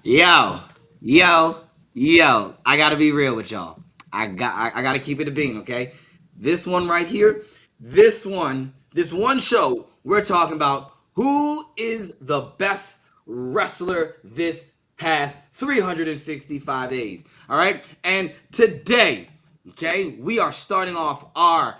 Yo, yo, yo. I gotta be real with y'all. I gotta keep it a bean, okay? This one right here, this one show, we're talking about who is the best wrestler this past 365 days. All right? And today, okay, we are starting off our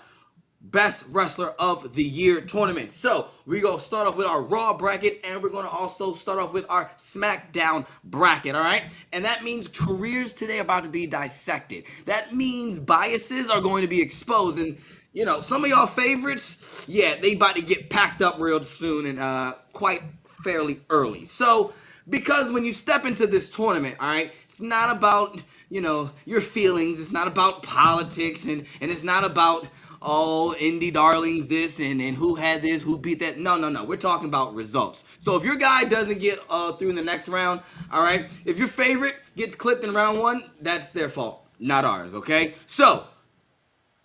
Best Wrestler of the Year tournament. So we're going to start off with our Raw bracket, and we're going to also start off with our SmackDown bracket, all right? And that means careers today are about to be dissected. That means biases are going to be exposed. And, you know, some of y'all favorites, yeah, they about to get packed up real soon and quite fairly early. So, because when you step into this tournament, all right, it's not about, you know, your feelings. It's not about politics, and it's not about indie darlings this and who had this, who beat that. No, no, no. We're talking about results. So if your guy doesn't get through in the next round, all right, if your favorite gets clipped in round one, that's their fault, not ours, okay? So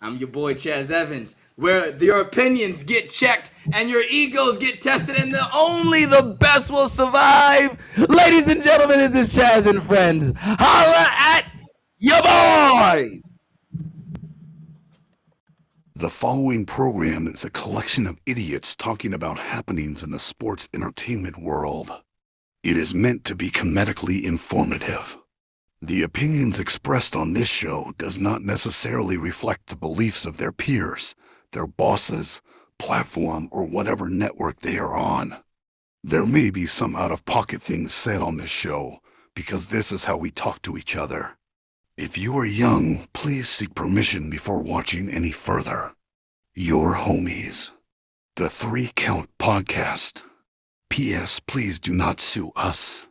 I'm your boy Chaz Evans, where your opinions get checked and your egos get tested, and only the best will survive. Ladies and gentlemen, this is Chaz and Friends. Holla at your boys. The following program is a collection of idiots talking about happenings in the sports entertainment world. It is meant to be comedically informative. The opinions expressed on this show does not necessarily reflect the beliefs of their peers, their bosses, platform, or whatever network they are on. There may be some out-of-pocket things said on this show because this is how we talk to each other. If you are young, please seek permission before watching any further. Your homies. The 3 Count Podcast. P.S. Please do not sue us.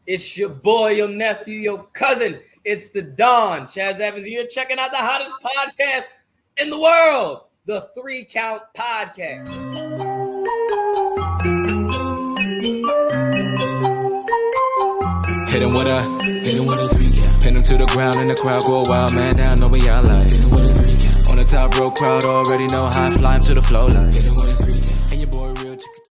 It's your boy, your nephew, your cousin. It's the Don. Chaz Evans. You're checking out the hottest podcast in the world, the 3 Count Podcast. Hit him with a 3 count. Pin him to the ground and the crowd go wild, man down, know what y'all like. Hit him with a 3 count. On the top row, crowd already know how I fly him to the flow like. Hit him with a 3 count. And your boy real chicken.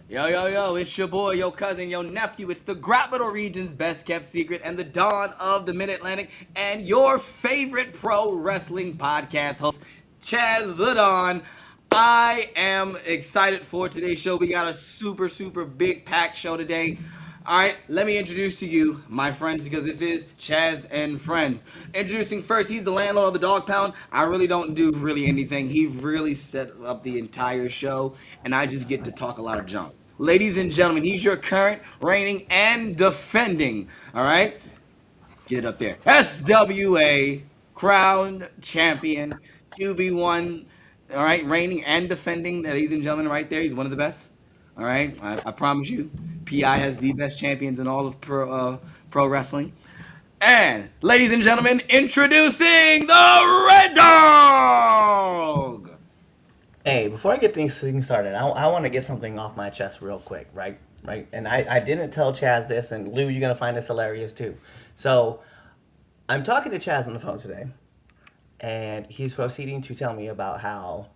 Yo, yo, yo, it's your boy, your cousin, your nephew. It's the Capital Region's best kept secret and the Dawn of the Mid-Atlantic and your favorite pro wrestling podcast host, Chaz the Don. I am excited for today's show. We got a super, super big packed show today. All right, let me introduce to you my friends, because this is Chaz and Friends. Introducing first, he's the landlord of the Dog Pound. I really don't do anything. He really set up the entire show, and I just get to talk a lot of junk. Ladies and gentlemen, he's your current, reigning, and defending, all right? Get up there. SWA Crown Champion, QB1, all right, reigning and defending, ladies and gentlemen, right there. He's one of the best, all right? I promise you. PI has the best champions in all of pro wrestling. And, ladies and gentlemen, introducing the Red Dog! Hey, before I get things started, I want to get something off my chest real quick, right? Right? And I didn't tell Chaz this, and Lou, you're going to find this hilarious too. So, I'm talking to Chaz on the phone today, and he's proceeding to tell me about how,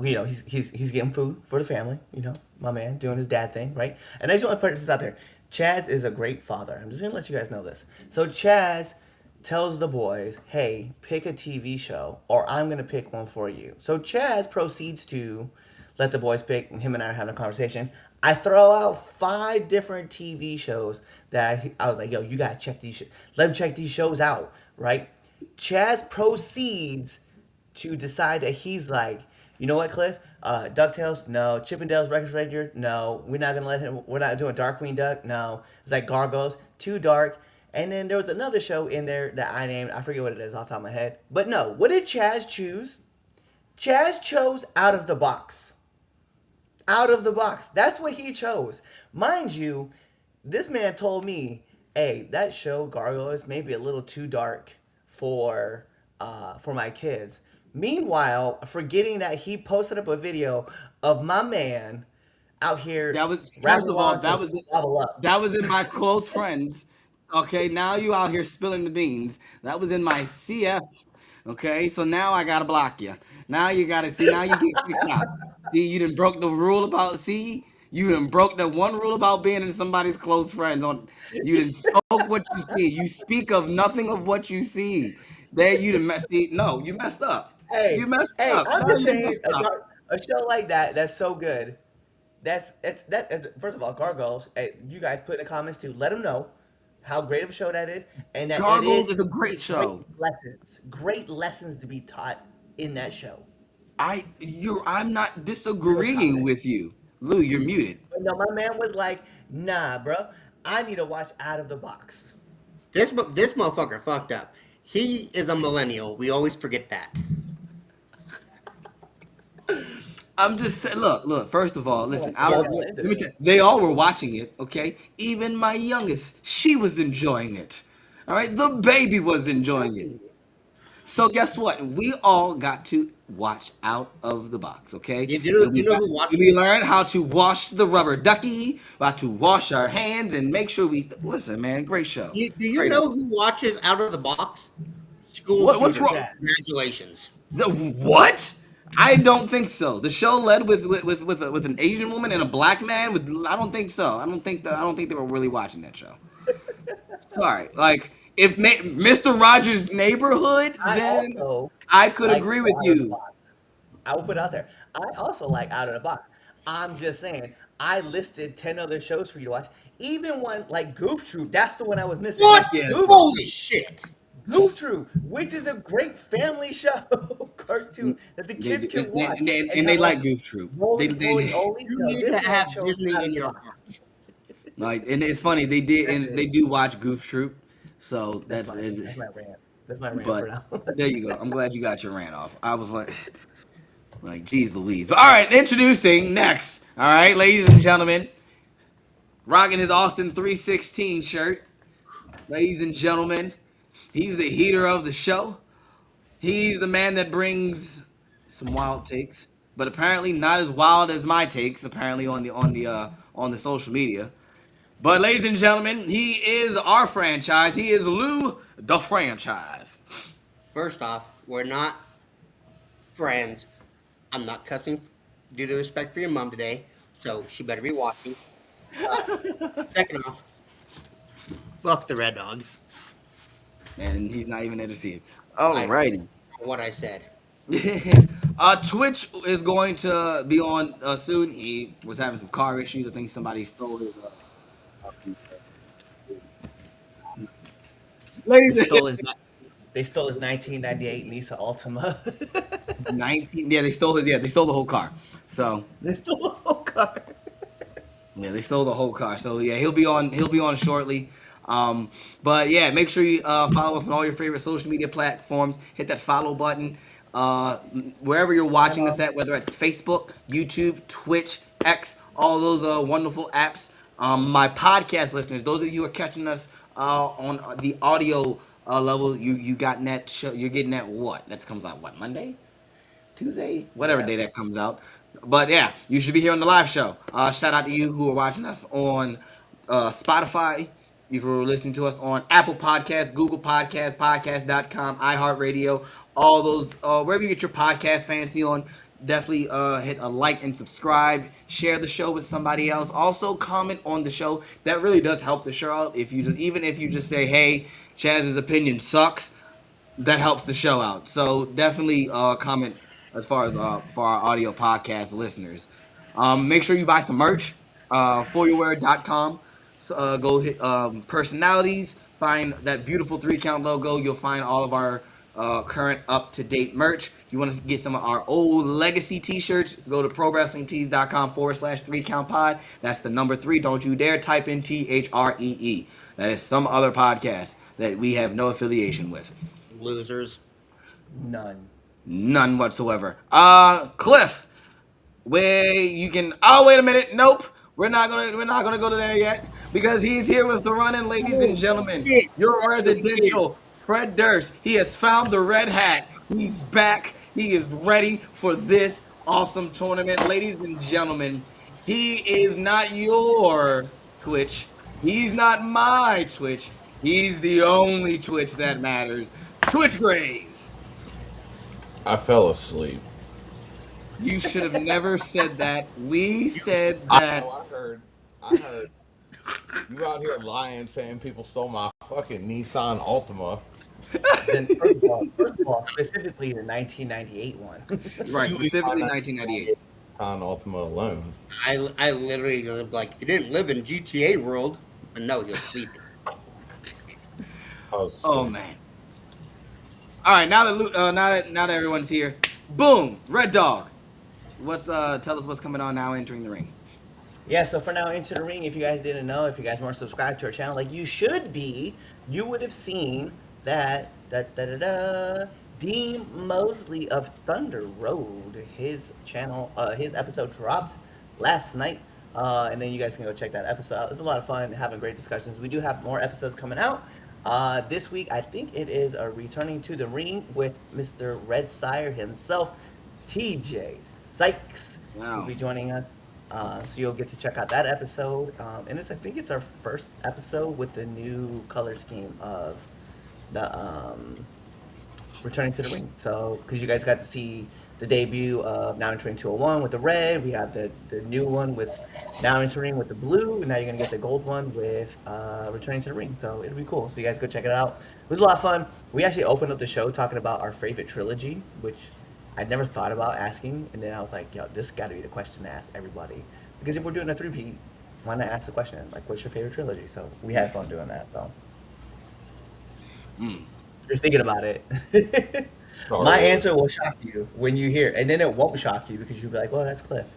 he's getting food for the family, my man, doing his dad thing, right? And I just want to put this out there. Chaz is a great father. I'm just going to let you guys know this. So, Chaz tells the boys, hey, pick a TV show, or I'm going to pick one for you. So Chaz proceeds to let the boys pick, and him and I are having a conversation. I throw out 5 different TV shows that I was like, yo, you got to check these, let him check these shows out, right? Chaz proceeds to decide that he's like, you know what, Cliff? DuckTales? No. Chippendales Records Ranger? No. We're not doing Darkwing Duck? No. It's like Gargoyles? Too dark. And then there was another show in there that I named. I forget what it is off the top of my head. But no, what did Chaz choose? Chaz chose Out of the Box. Out of the Box. That's what he chose. Mind you, this man told me, hey, that show, Gargoyles, may be a little too dark for my kids. Meanwhile, forgetting that he posted up a video of my man out here. That was, first of all, that was in my close friends. Okay, now you out here spilling the beans. That was in my CF. Okay, so now I gotta block you. Now you gotta see. Now you get kicked out. See, you done broke the rule about. See, You done broke the one rule about being in somebody's close friends. On you didn't spoke what you see. You speak of nothing of what you see. There you done messed. No, you messed up. You Hey, messed hey, up. I'm No, just you saying messed up. a show like that that's so good. That's first of all, Gargoyles. Hey, you guys put in the comments too. Let them know how great of a show that is, and that it Gargoyles is is a great show. great lessons to be taught in that show. I'm not Through a disagreeing comic. with you. Lou, you're muted. But no, my man was like, "Nah, bro, I need to watch Out of the Box." This motherfucker fucked up. He is a millennial. We always forget that. I'm just saying. Look. First of all, listen. He got into it. They all were watching it. Okay, even my youngest, she was enjoying it. All right, the baby was enjoying it. So guess what? We all got to watch Out of the Box. Okay, You know who watched we it? learned how to wash the rubber ducky, how to wash our hands, and make sure we listen. Man, great show. Do you Great know episode. who watches Out of the Box? School What's shooters. wrong? that? Congratulations. What? I don't think so. The show led with an Asian woman and a black man. I don't think so. I don't think they were really watching that show. Sorry. Like if Mr. Rogers' Neighborhood, I then also I could like agree with Out of the you. Box. I will put it out there. I also like Out of the Box. I'm just saying. I listed 10 other shows for you to watch. Even one like Goof Troop. That's the one I was missing. What? Yeah. Goof Holy shit. Goof Troop, which is a great family show cartoon that the They, kids can and, watch. and they I'm like Goof Troop. Holy You no, need to this one have shows Disney Out in of the your Box. heart. Like, and it's funny they do watch Goof Troop. So That's my rant. That's my rant for but now. there you go. I'm glad you got your rant off. I was like, geez Louise. But all right, introducing next. All right, ladies and gentlemen, rocking his Austin 316 shirt. Ladies and gentlemen, he's the heater of the show. He's the man that brings some wild takes, but apparently not as wild as my takes. Apparently on the social media. But ladies and gentlemen, he is our franchise. He is Lou the franchise. First off, we're not friends. I'm not cussing due to respect for your mom today, so she better be watching. Second off, fuck the red dog. And he's not even there to see it. I Alrighty. what I said. Twitch is going to be on soon. He was having some car issues. I think somebody stole his. They Ladies stole his, they stole his 1998 Nissan Altima. 19. Yeah, they stole his. Yeah, they stole the whole car. So They stole the whole car. yeah, they stole the whole car. So yeah, he'll be on. He'll be on shortly. But yeah, make sure you follow us on all your favorite social media platforms. Hit that follow button. Wherever you're watching us at, whether it's Facebook, YouTube, Twitch, X, all those wonderful apps. My podcast listeners, those of you who are catching us on the audio level, you got that show. You're getting that what? That comes out what, Monday? Tuesday, whatever Yeah. day that comes out. But yeah, you should be here on the live show. Shout out to you who are watching us on Spotify. If you're listening to us on Apple Podcasts, Google Podcasts, Podcast.com, iHeartRadio, all those, wherever you get your podcast fancy on, definitely hit a like and subscribe. Share the show with somebody else. Also, comment on the show. That really does help the show out. Even if you just say, hey, Chaz's opinion sucks, that helps the show out. So definitely comment as far as for our audio podcast listeners. Make sure you buy some merch. ForYourWear.com. So, go hit personalities. Find that beautiful 3 count logo. You'll find all of our current up to date merch. If you want to get some of our old legacy T-shirts, go to ProWrestlingTees.com/3 count pod. That's the number 3. Don't you dare type in THREE. That is some other podcast that we have no affiliation with. Losers. None. None whatsoever. Cliff, where you can. Oh, wait a minute. Nope. We're not gonna go to there yet because he's here with the running, ladies and gentlemen. Shit. Your residential Fred Durst. He has found the red hat. He's back. He is ready for this awesome tournament, ladies and gentlemen. He is not your Twitch. He's not my Twitch. He's the only Twitch that matters. Twitch Grays. I fell asleep. You should have never said that. We said that I heard you out here lying, saying people stole my fucking Nissan Altima. Then first of all, specifically the 1998 one. Right, You leave my specifically 1998. 1998 Nissan Altima alone. I literally like he didn't live in GTA world, but no, he was sleeping. I was Oh asleep. man. All right, now that everyone's here, boom, Red Dog. What's tell us what's coming on now entering the ring. Yeah, so for now, Into the Ring, if you guys didn't know, if you guys weren't subscribed to our channel, like you should be, you would have seen that Dean Mosley of Thunder Road, his channel, his episode dropped last night. And then you guys can go check that episode out. It was a lot of fun, having great discussions. We do have more episodes coming out. This week, I think it is returning to the ring with Mr. Red Sire himself, TJ Sykes, will Wow. be joining us. So you'll get to check out that episode, and I think it's our first episode with the new color scheme of the returning to the ring. So because you guys got to see the debut of Now Entering 201 with the red, we have the new one with Now Entering with the blue, and now you're gonna get the gold one with returning to the ring. So it'll be cool. So you guys go check it out. It was a lot of fun. We actually opened up the show talking about our favorite trilogy, which I'd never thought about asking, and then I was like, yo, this got to be the question to ask everybody. Because if we're doing a three-peat, why not ask the question, like, what's your favorite trilogy? So we had fun doing that, so. Mm. You're thinking about it. Star My Wars. answer will shock you when you hear it, and then it won't shock you because you'll be like, well, that's Cliff.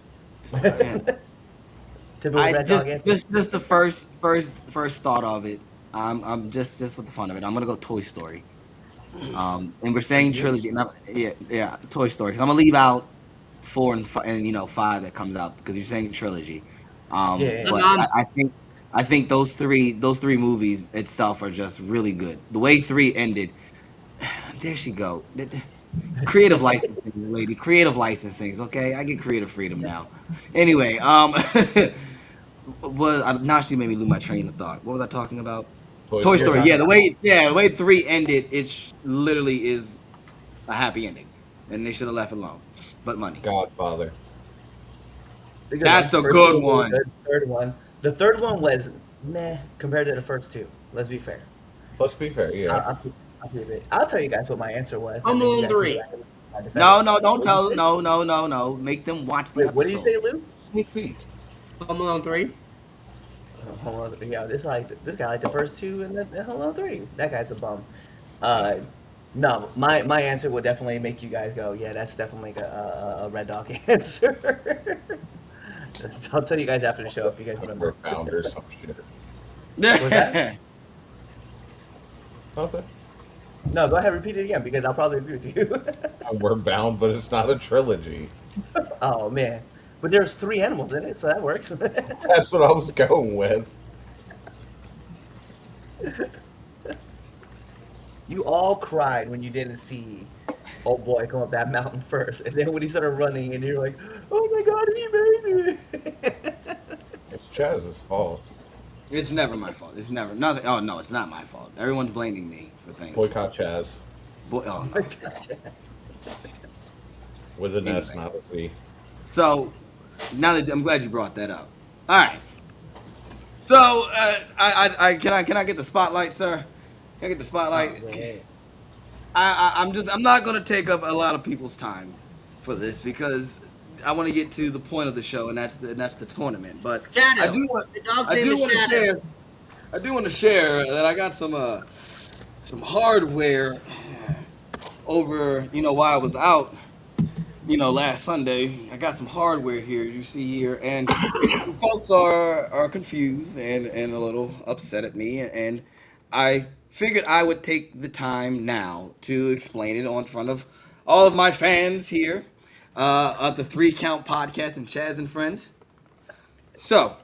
Man, Typical I Red Dog just answer. just the first thought of it. I'm just for the fun of it. I'm gonna go Toy Story. And we're saying trilogy. And yeah, Toy Story. Because I'm gonna leave out 4 and 5 that comes out because you're saying trilogy. Yeah, yeah. But I think those three movies itself are just really good. The way 3 ended, there she go. Creative licensing, lady. Creative licensing. Okay, I get creative freedom now. Anyway, now she made me lose my train of thought. What was I talking about? Toy You're Story. talking Yeah, about the way 3 ended, literally is a happy ending, and they should have left it alone. But money. Godfather. the good That's one. a First good two were one. good. Third one. The third one was meh compared to the first two. Let's be fair. Let's be fair, I'll, yeah. I'll keep it. I'll tell you guys what my answer was. Home and then you Alone guys 3. can go ahead and defend No, it. no, don't What did tell. you say? No. Make them watch the Wait, what did you episode. say, Lou? Sneak peek. Home Alone 3. Hold on, yeah, this guy like the first two and then hold on three. That guy's a bum. No, my answer would definitely make you guys go, yeah, that's definitely a Red Dog answer. I'll tell you guys after the show if you guys We're remember. founders, some shit. Was that? Something. No, go ahead, repeat it again because I'll probably agree with you. We're bound, but it's not a trilogy. Oh man, but there's 3 animals in it, so that works. That's what I was going with. You all cried when you didn't see old boy come up that mountain first, and then when he started running, and you're like, "Oh my God, he made it!" It's Chaz's fault. It's never my fault. It's never nothing. Oh no, it's not my fault. Everyone's blaming me for things. Boycott Chaz. Oh no. With an S, Anyway. not a Z. So now that I'm glad you brought that up. All right. So I can I get the spotlight, sir? Can I get the spotlight? Oh, man. I'm not gonna take up a lot of people's time for this because I want to get to the point of the show, and that's the tournament. But Shadow. I do want The dog's I name do is want to Shadow. share. I do want to share that I got some hardware over while I was out last Sunday. I got some hardware here you see here, and folks are confused and a little upset at me, and I figured I would take the time now to explain it on front of all of my fans here of the 3 Count Podcast and Chaz and Friends. So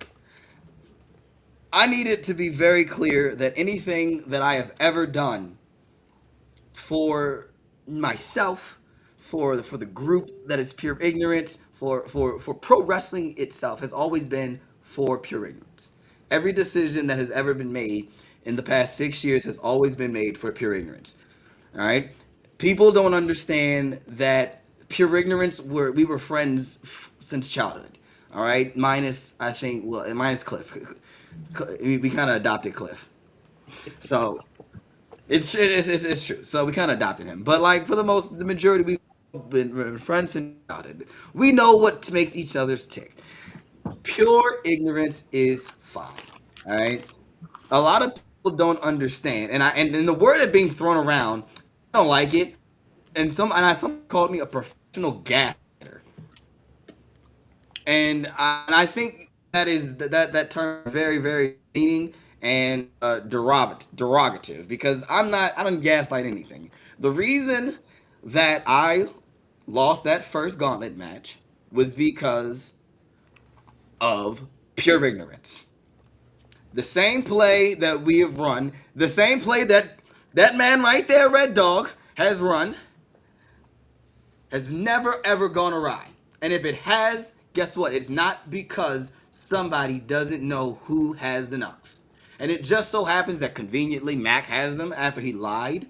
I need it to be very clear that anything that I have ever done for myself, for the group that is pure ignorance, for pro wrestling itself has always been for pure ignorance. Every decision that has ever been made in the past 6 years has always been made for pure ignorance. All right, people don't understand that pure ignorance. We were friends since childhood. All right, minus I think well minus Cliff. We kind of adopted Cliff, so it's true. So we kind of adopted him, but like for the majority we've been friends and adopted. We know what makes each other's tick. Pure ignorance is fine. All right. A lot of people don't understand, and the word that being thrown around, I don't like it. Someone called me a professional gaslighter, and I think that term is very very meaning and derogative because I don't gaslight anything. The reason that I lost that first gauntlet match was because of pure ignorance. The same play that we have run, the same play that that man right there, Red Dog, has run, has never ever gone awry. And if it has, guess what? It's not because somebody doesn't know who has the knucks. And it just so happens that conveniently Mac has them after he lied.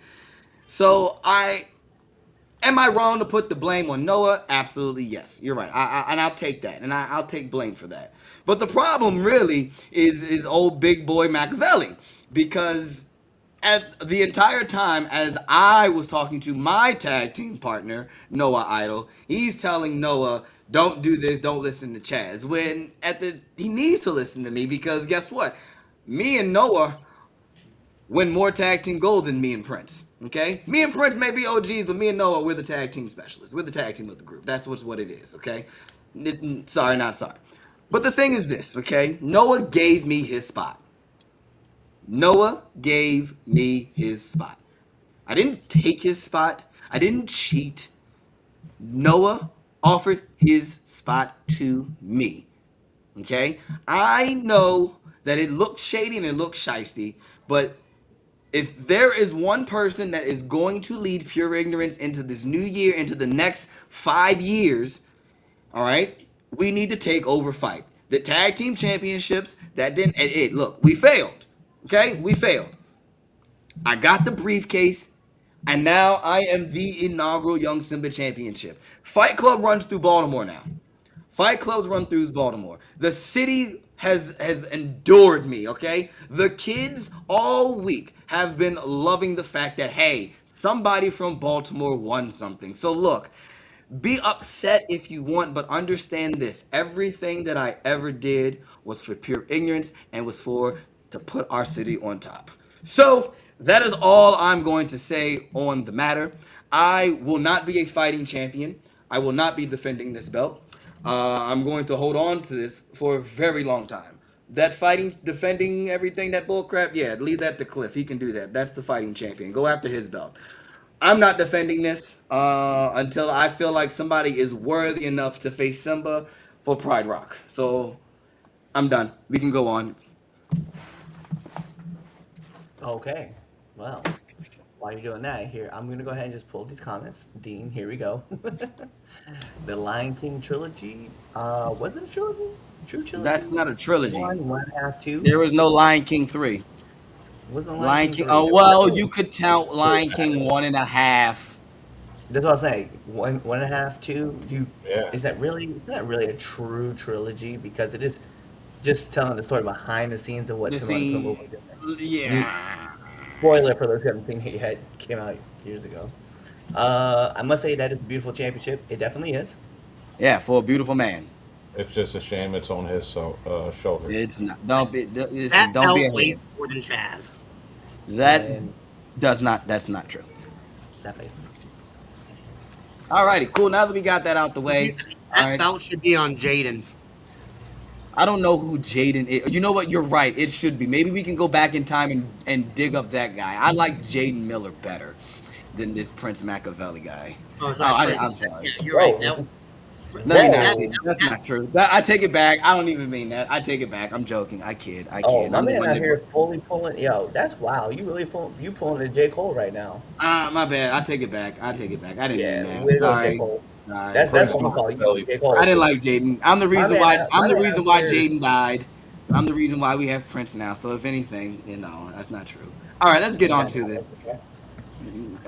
So I am I wrong to put the blame on Noah? Absolutely yes. You're right. And I'll take that, and I'll take blame for that. But the problem really is old big boy Machiavelli, because at the entire time as I was talking to my tag team partner Noah Idol, he's telling Noah, "Don't do this. Don't listen to Chaz." When he needs to listen to me because guess what? Me and Noah win more tag team gold than me and Prince. Okay, me and Prince may be OGs, but me and Noah, we're the tag team specialists. We're the tag team of the group. That's what it is. Okay, sorry, not sorry. But the thing is this. Okay, Noah gave me his spot. Noah gave me his spot. I didn't take his spot. I didn't cheat. Noah offered his spot to me. Okay, I know that it looks shady and it looks shisty, but if there is one person that is going to lead pure ignorance into this new year, into the next 5 years, all right, we need to take over fight. The tag team championships, that didn't, look, we failed. Okay, we failed. I got the briefcase, and now I am the inaugural Young Simba Championship. Fight Club runs through Baltimore now. Fight clubs run through Baltimore. The city has endured me, okay? The kids all week have been loving the fact that, hey, somebody from Baltimore won something. So look, be upset if you want, but understand this. Everything that I ever did was for pure ignorance and was for to put our city on top. So that is all I'm going to say on the matter. I will not be a fighting champion. I will not be defending this belt. I'm going to hold on to this for a very long time. That fighting, defending everything, that bullcrap, yeah, leave that to Cliff. He can do that. That's the fighting champion. Go after his belt. I'm not defending this until I feel like somebody is worthy enough to face Simba for Pride Rock. So I'm done. We can go on. Okay. Well, while you're doing that, here, I'm going to go ahead and just pull these comments. Dean, here we go. The Lion King trilogy. Was it a trilogy? True trilogy? That's not a trilogy. One, half, two. There was no Lion King 3. Wasn't Lion King. 3? Oh, well, you could count Lion King 1.5. That's what I'm saying. One and a half, two. Yeah. Is that really a true trilogy? Because it is just telling the story behind the scenes of what You Timon and see, Pumbaa did. yeah. Spoiler for those who haven't seen it yet, came out years ago. I must say that it's a beautiful championship. It definitely is. Yeah, for a beautiful man. It's just a shame it's on his shoulders. It's not. Don't be. That Don't be belt a weighs hater. more than Chaz. That And does not. That's not true. exactly. Alrighty, cool. Now that we got that out the way, all That right. belt should be on Jaden. I don't know who Jaden is. You know what? You're right. It should be. Maybe we can go back in time and dig up that guy. I like Jaden Miller better than this Prince Machiavelli guy. Oh, sorry. I'm sorry. Yeah, you're right. Whoa. Let me not that- say that- that's that- not true. I take it back. I don't even mean that. I take it back. I'm joking. I kid. I Oh, kid. my I'm the man one out that- here fully pulling. Yo, that's wow. You really pulling the J Cole right now. My bad. I take it back. I take it back. I didn't Yeah, mean way to that. go, J Sorry. Cole. Sorry. That's what I'm calling you, J Cole. I didn't like Jaden. I'm the reason man why. out- I'm my the man reason out why here- Jaden died. I'm the reason why we have Prince now. So if anything, that's not true. All right, let's get on to this.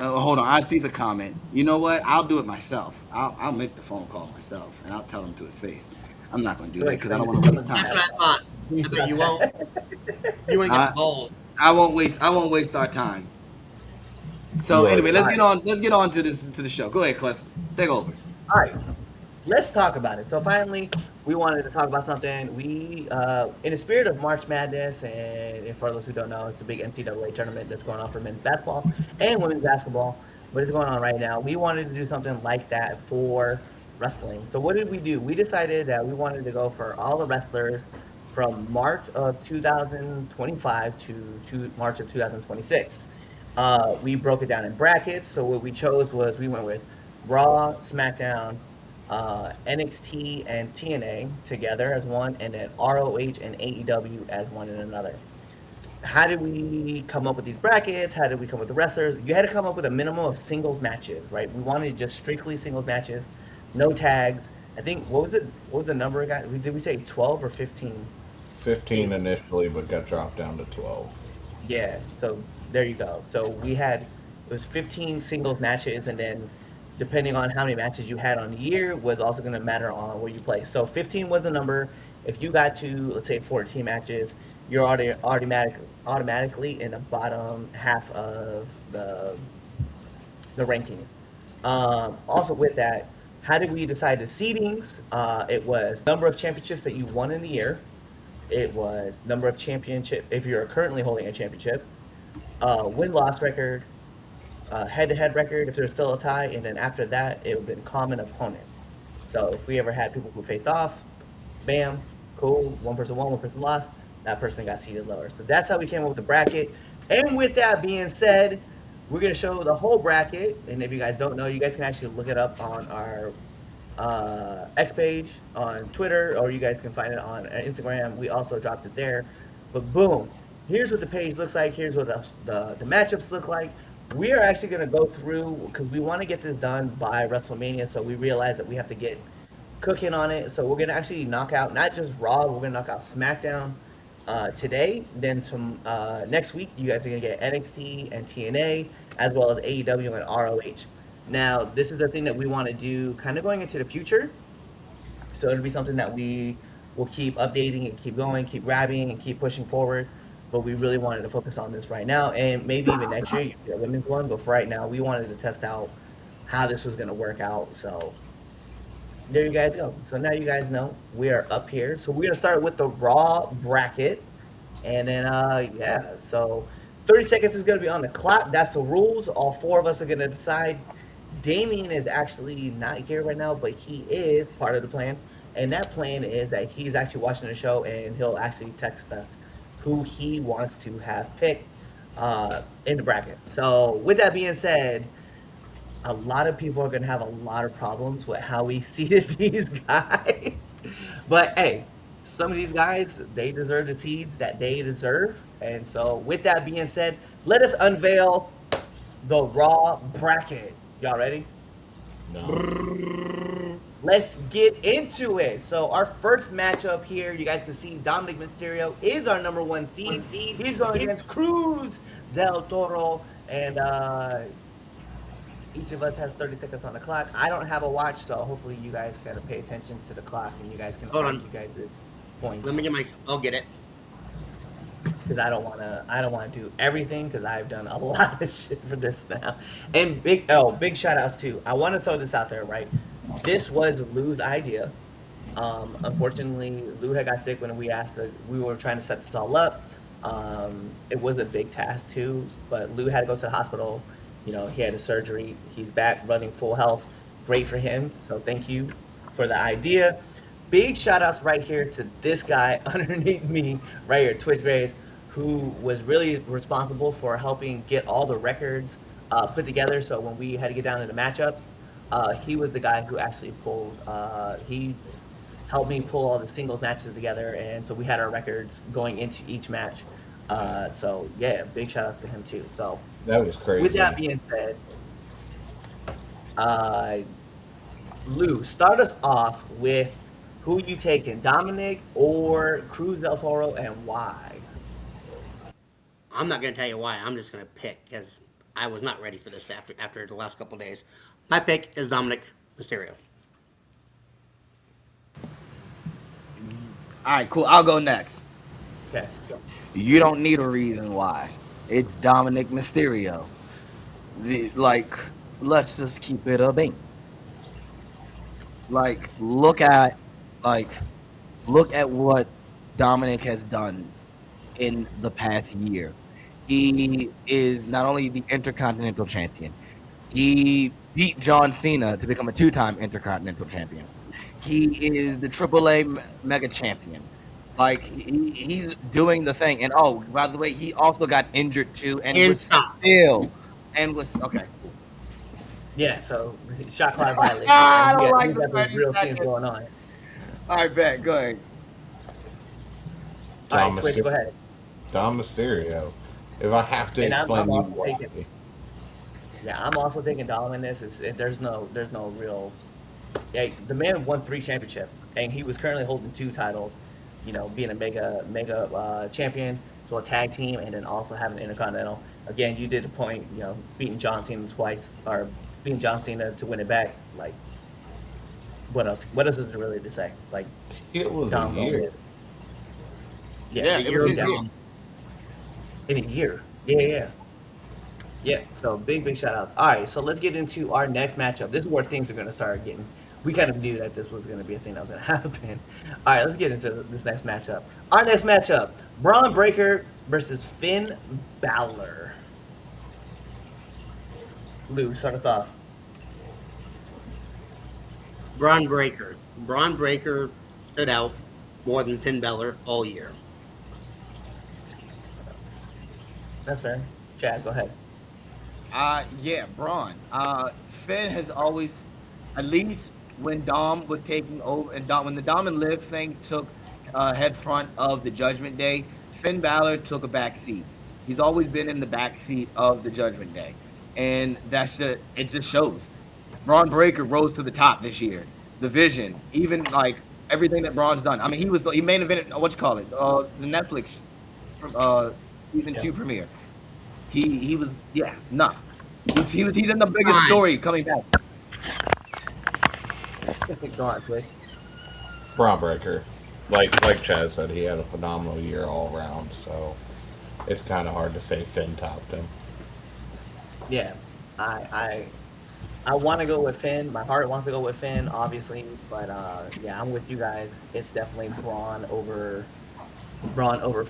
Hold on, I see the comment. You know what? I'll do it myself. I'll make the phone call myself, and I'll tell him to his face. I'm not going to do Go that ahead, because I explain don't it. want to waste That's time. what I thought. I bet you won't. You ain't got the I balls. I won't waste. I won't waste our time. So You anyway, already All let's right. get on. Let's get on to this to the show. Go ahead, Cliff. Take over. All right. Let's talk about it. So finally, we wanted to talk about something. In the spirit of March Madness, and for those who don't know, it's the big NCAA tournament that's going on for men's basketball and women's basketball, but it's going on right now. We wanted to do something like that for wrestling. So what did we do? We decided that we wanted to go for all the wrestlers from March of 2025 to March of 2026. We broke it down in brackets. So what we chose was we went with Raw, SmackDown, NXT and TNA together as one, and then ROH and AEW as one and another. How did we come up with these brackets? How did we come up with the wrestlers? You had to come up with a minimum of singles matches, right? We wanted just strictly singles matches, no tags. I think what was it? What was the number of guys? Did we say 12 or 15? 15 initially, but got dropped down to 12. Yeah, so there you go. So we had it was 15 singles matches, and then depending on how many matches you had on the year was also going to matter on where you play. So 15 was the number. If you got to let's say 14 matches, you're already automatically in the bottom half of the rankings. Also with that, how did we decide the seedings? It was number of championships that you won in the year. It was number of championship if you're currently holding a championship, win loss record, head to head record if there's still a tie, and then after that it would have been common opponent. So if we ever had people who faced off, bam, cool, one person won, one person lost, that person got seated lower. So that's how we came up with the bracket. And with that being said, we're gonna show the whole bracket. And if you guys don't know, you guys can actually look it up on our X page on Twitter, or you guys can find it on Instagram. We also dropped it there. But boom, here's what the page looks like. Here's what the matchups look like. We are actually going to go through because we want to get this done by WrestleMania. So we realize that we have to get cooking on it. So we're going to actually knock out not just Raw, we're going to knock out SmackDown today. Then next week, you guys are going to get NXT and TNA, as well as AEW and ROH. Now, this is the thing that we want to do kind of going into the future. So it'll be something that we will keep updating and keep going, keep grabbing and keep pushing forward. But we really wanted to focus on this right now, and maybe even next year, you can get a women's one. But for right now, we wanted to test out how this was going to work out. So there you guys go. So now you guys know we are up here. So we're going to start with the Raw bracket. And then, yeah, so 30 seconds is going to be on the clock. That's the rules. All four of us are going to decide. Damien is actually not here right now, but he is part of the plan. And that plan is that he's actually watching the show and he'll actually text us who he wants to have picked in the bracket. So, with that being said, a lot of people are going to have a lot of problems with how we seeded these guys. But hey, some of these guys, they deserve the seeds that they deserve. And so, with that being said, let us unveil the Raw bracket. Y'all ready? No. Let's get into it. So our first matchup here, you guys can see Dominic Mysterio is our number one seed. He's going against Cruz del Toro, and each of us has 30 seconds on the clock. I don't have a watch, so hopefully you guys gotta pay attention to the clock and you guys can Hold on. you guys' points. Let me get my. I'll get it. Because I don't wanna do everything because I've done a lot of shit for this now. And big shout outs too. I want to throw this out there, right? This was Lou's idea. Unfortunately, Lou had got sick when we were trying to set this all up. It was a big task too, but Lou had to go to the hospital. You know, he had a surgery. He's back running full health. Great for him. So thank you for the idea. Big shout outs right here to this guy underneath me, right here, Twitch Rays, who was really responsible for helping get all the records put together. So when we had to get down to the matchups, he was the guy who actually he helped me pull all the singles matches together. And so we had our records going into each match. So yeah, big shout outs to him too. So That was crazy. with that being said, uh, Lou, start us off with who you taking, Dominic or Cruz del Toro, and why? I'm not gonna tell you why. I'm just gonna pick because I was not ready for this after the last couple of days. My pick is Dominic Mysterio. All right, cool. I'll go next. Okay. Go. You don't need a reason why. It's Dominic Mysterio. Like, let's just keep it a bean. Like, like look at what Dominic has done in the past year. He is not only the Intercontinental Champion, he beat John Cena to become a two-time Intercontinental Champion. He is the AAA Mega Champion. Like he's doing the thing. And oh, by the way, he also got injured too, and And was stop. still and was okay. Cool. Yeah. So shot clock violation, and I we don't got like we the got those Freddy real things second. going on. All right, bet. Go ahead. All right, Dom Twitch, go Mysterio. ahead. Dom Mysterio. If I have to And I'm explain you also why, taking. Yeah, I'm also thinking Dom in this. There's no real. Yeah, the man won 3 championships, and he was currently holding 2 titles. Being a mega champion, so a tag team, and then also having the Intercontinental. Again, you did the point. Beating John Cena twice, or beating John Cena to win it back. Like, what else? What else is there really to say? Like, it was a Dom going year. in. Yeah, Yeah, The it year was of his year. Dom. in a year. Yeah, yeah, yeah. Yeah, so big shout outs. All right, so let's get into our next matchup. This is where things are going to start getting. We kind of knew that this was going to be a thing that was going to happen. All right, let's get into this next matchup. Our next matchup: Braun Breaker versus Finn Balor. Lou, start us off. Braun Breaker. Braun Breaker stood out more than Finn Balor all year. That's fair. Chaz, go ahead. Yeah, Braun. Finn has always, at least when Dom was taking over, and when the Dom and Liv thing took head front of the Judgment Day, Finn Balor took a back seat. He's always been in the back seat of the Judgment Day, and it just shows. Braun Breaker rose to the top this year. The vision, even like everything that Braun's done. I mean, he main evented what you call it, the Netflix season Yeah. 2 premiere. He was nah. He's in the biggest Fine. story coming back. Go on, Twitch. Braun Breaker. Like Chaz said, he had a phenomenal year all around. So it's kind of hard to say Finn topped him. Yeah, I I want to go with Finn. My heart wants to go with Finn, obviously, but yeah, I'm with you guys. It's definitely Braun over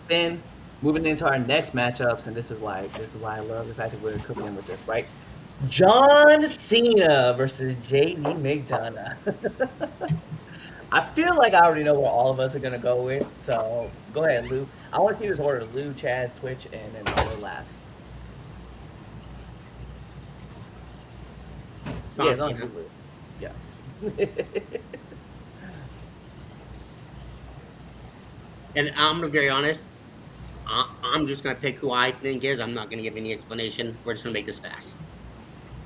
Finn. Moving into our next matchups, and this is why I love the fact that we're cooking in with this, right? John Cena versus JD McDonough. I feel like I already know where all of us are gonna go with. So go ahead, Lou. I want to see this order: Lou, Chaz, Twitch, and then I'll go last. Yeah, John as long as Cena. Lou. Yeah. And I'm gonna be very honest. I'm just gonna pick who I think is. I'm not gonna give any explanation. We're just gonna make this fast.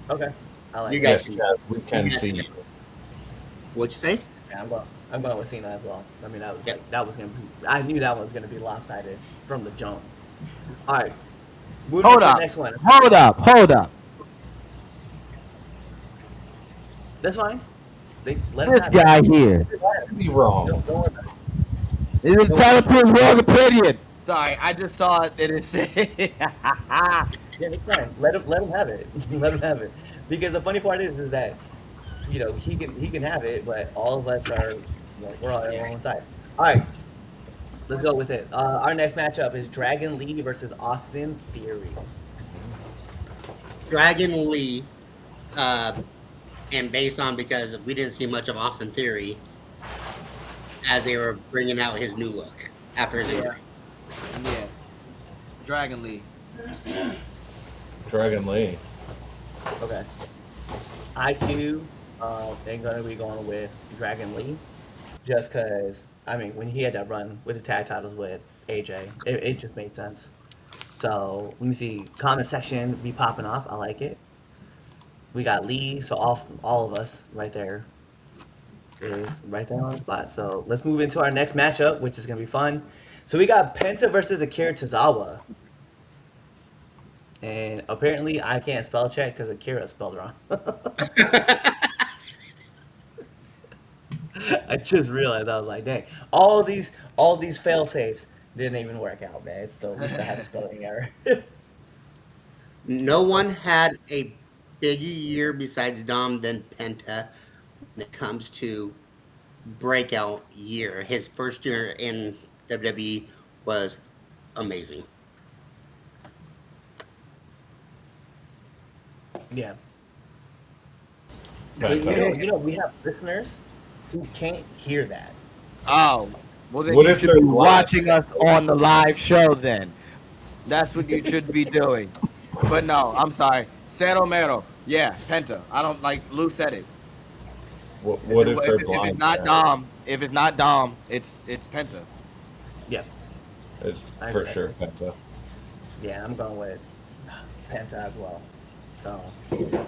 Okay. I like You it. guys Yes, Chaz, we can Yes. see you. What'd you say? Yeah, I'm going with Cena as well. I mean, Yep. that was gonna be. I knew that was gonna be lopsided from the jump. All right, moving Hold to the up. next one. Hold up. That's fine. Let him This have it. guy here Be wrong. Don't worry about it. is entitled to his wrong opinion. Sorry, I just saw it and it said. Yeah, it's fine. Let him have it. Let him have it. Because the funny part is that he can have it, but all of us are we're all on one side. All right, let's go with it. Our next matchup is Dragon Lee versus Austin Theory. Dragon Lee, and based on because we didn't see much of Austin Theory as they were bringing out his new look after his injury. Yeah, Dragon Lee. Dragon Lee. Okay. I too am gonna be going with Dragon Lee, just because I mean when he had that run with the tag titles with AJ, it just made sense. So let me see. Comment section be popping off. I like it. We got Lee, so all of us right there is right there on the spot. So let's move into our next matchup, which is gonna be fun. So we got Penta versus Akira Tozawa. And apparently I can't spell check because Akira spelled wrong. I just realized I was like, dang, all these fail safes didn't even work out, man. It's still, we still had a spelling error. No So one had a bigger year besides Dom than Penta when it comes to breakout year. His first year in WWE was amazing. yeah, but Penta. we have listeners who can't hear that. Oh, well then What you if should they're be live? watching us on the live show then. That's what you should be doing. But no, I'm sorry. San Romero. Yeah, Penta. I don't like Lou said it. What if they're If it's blind, not Chad? Dom, it's Penta. Yeah, It's I for agree. sure Penta. Yeah, I'm going with Penta as well. So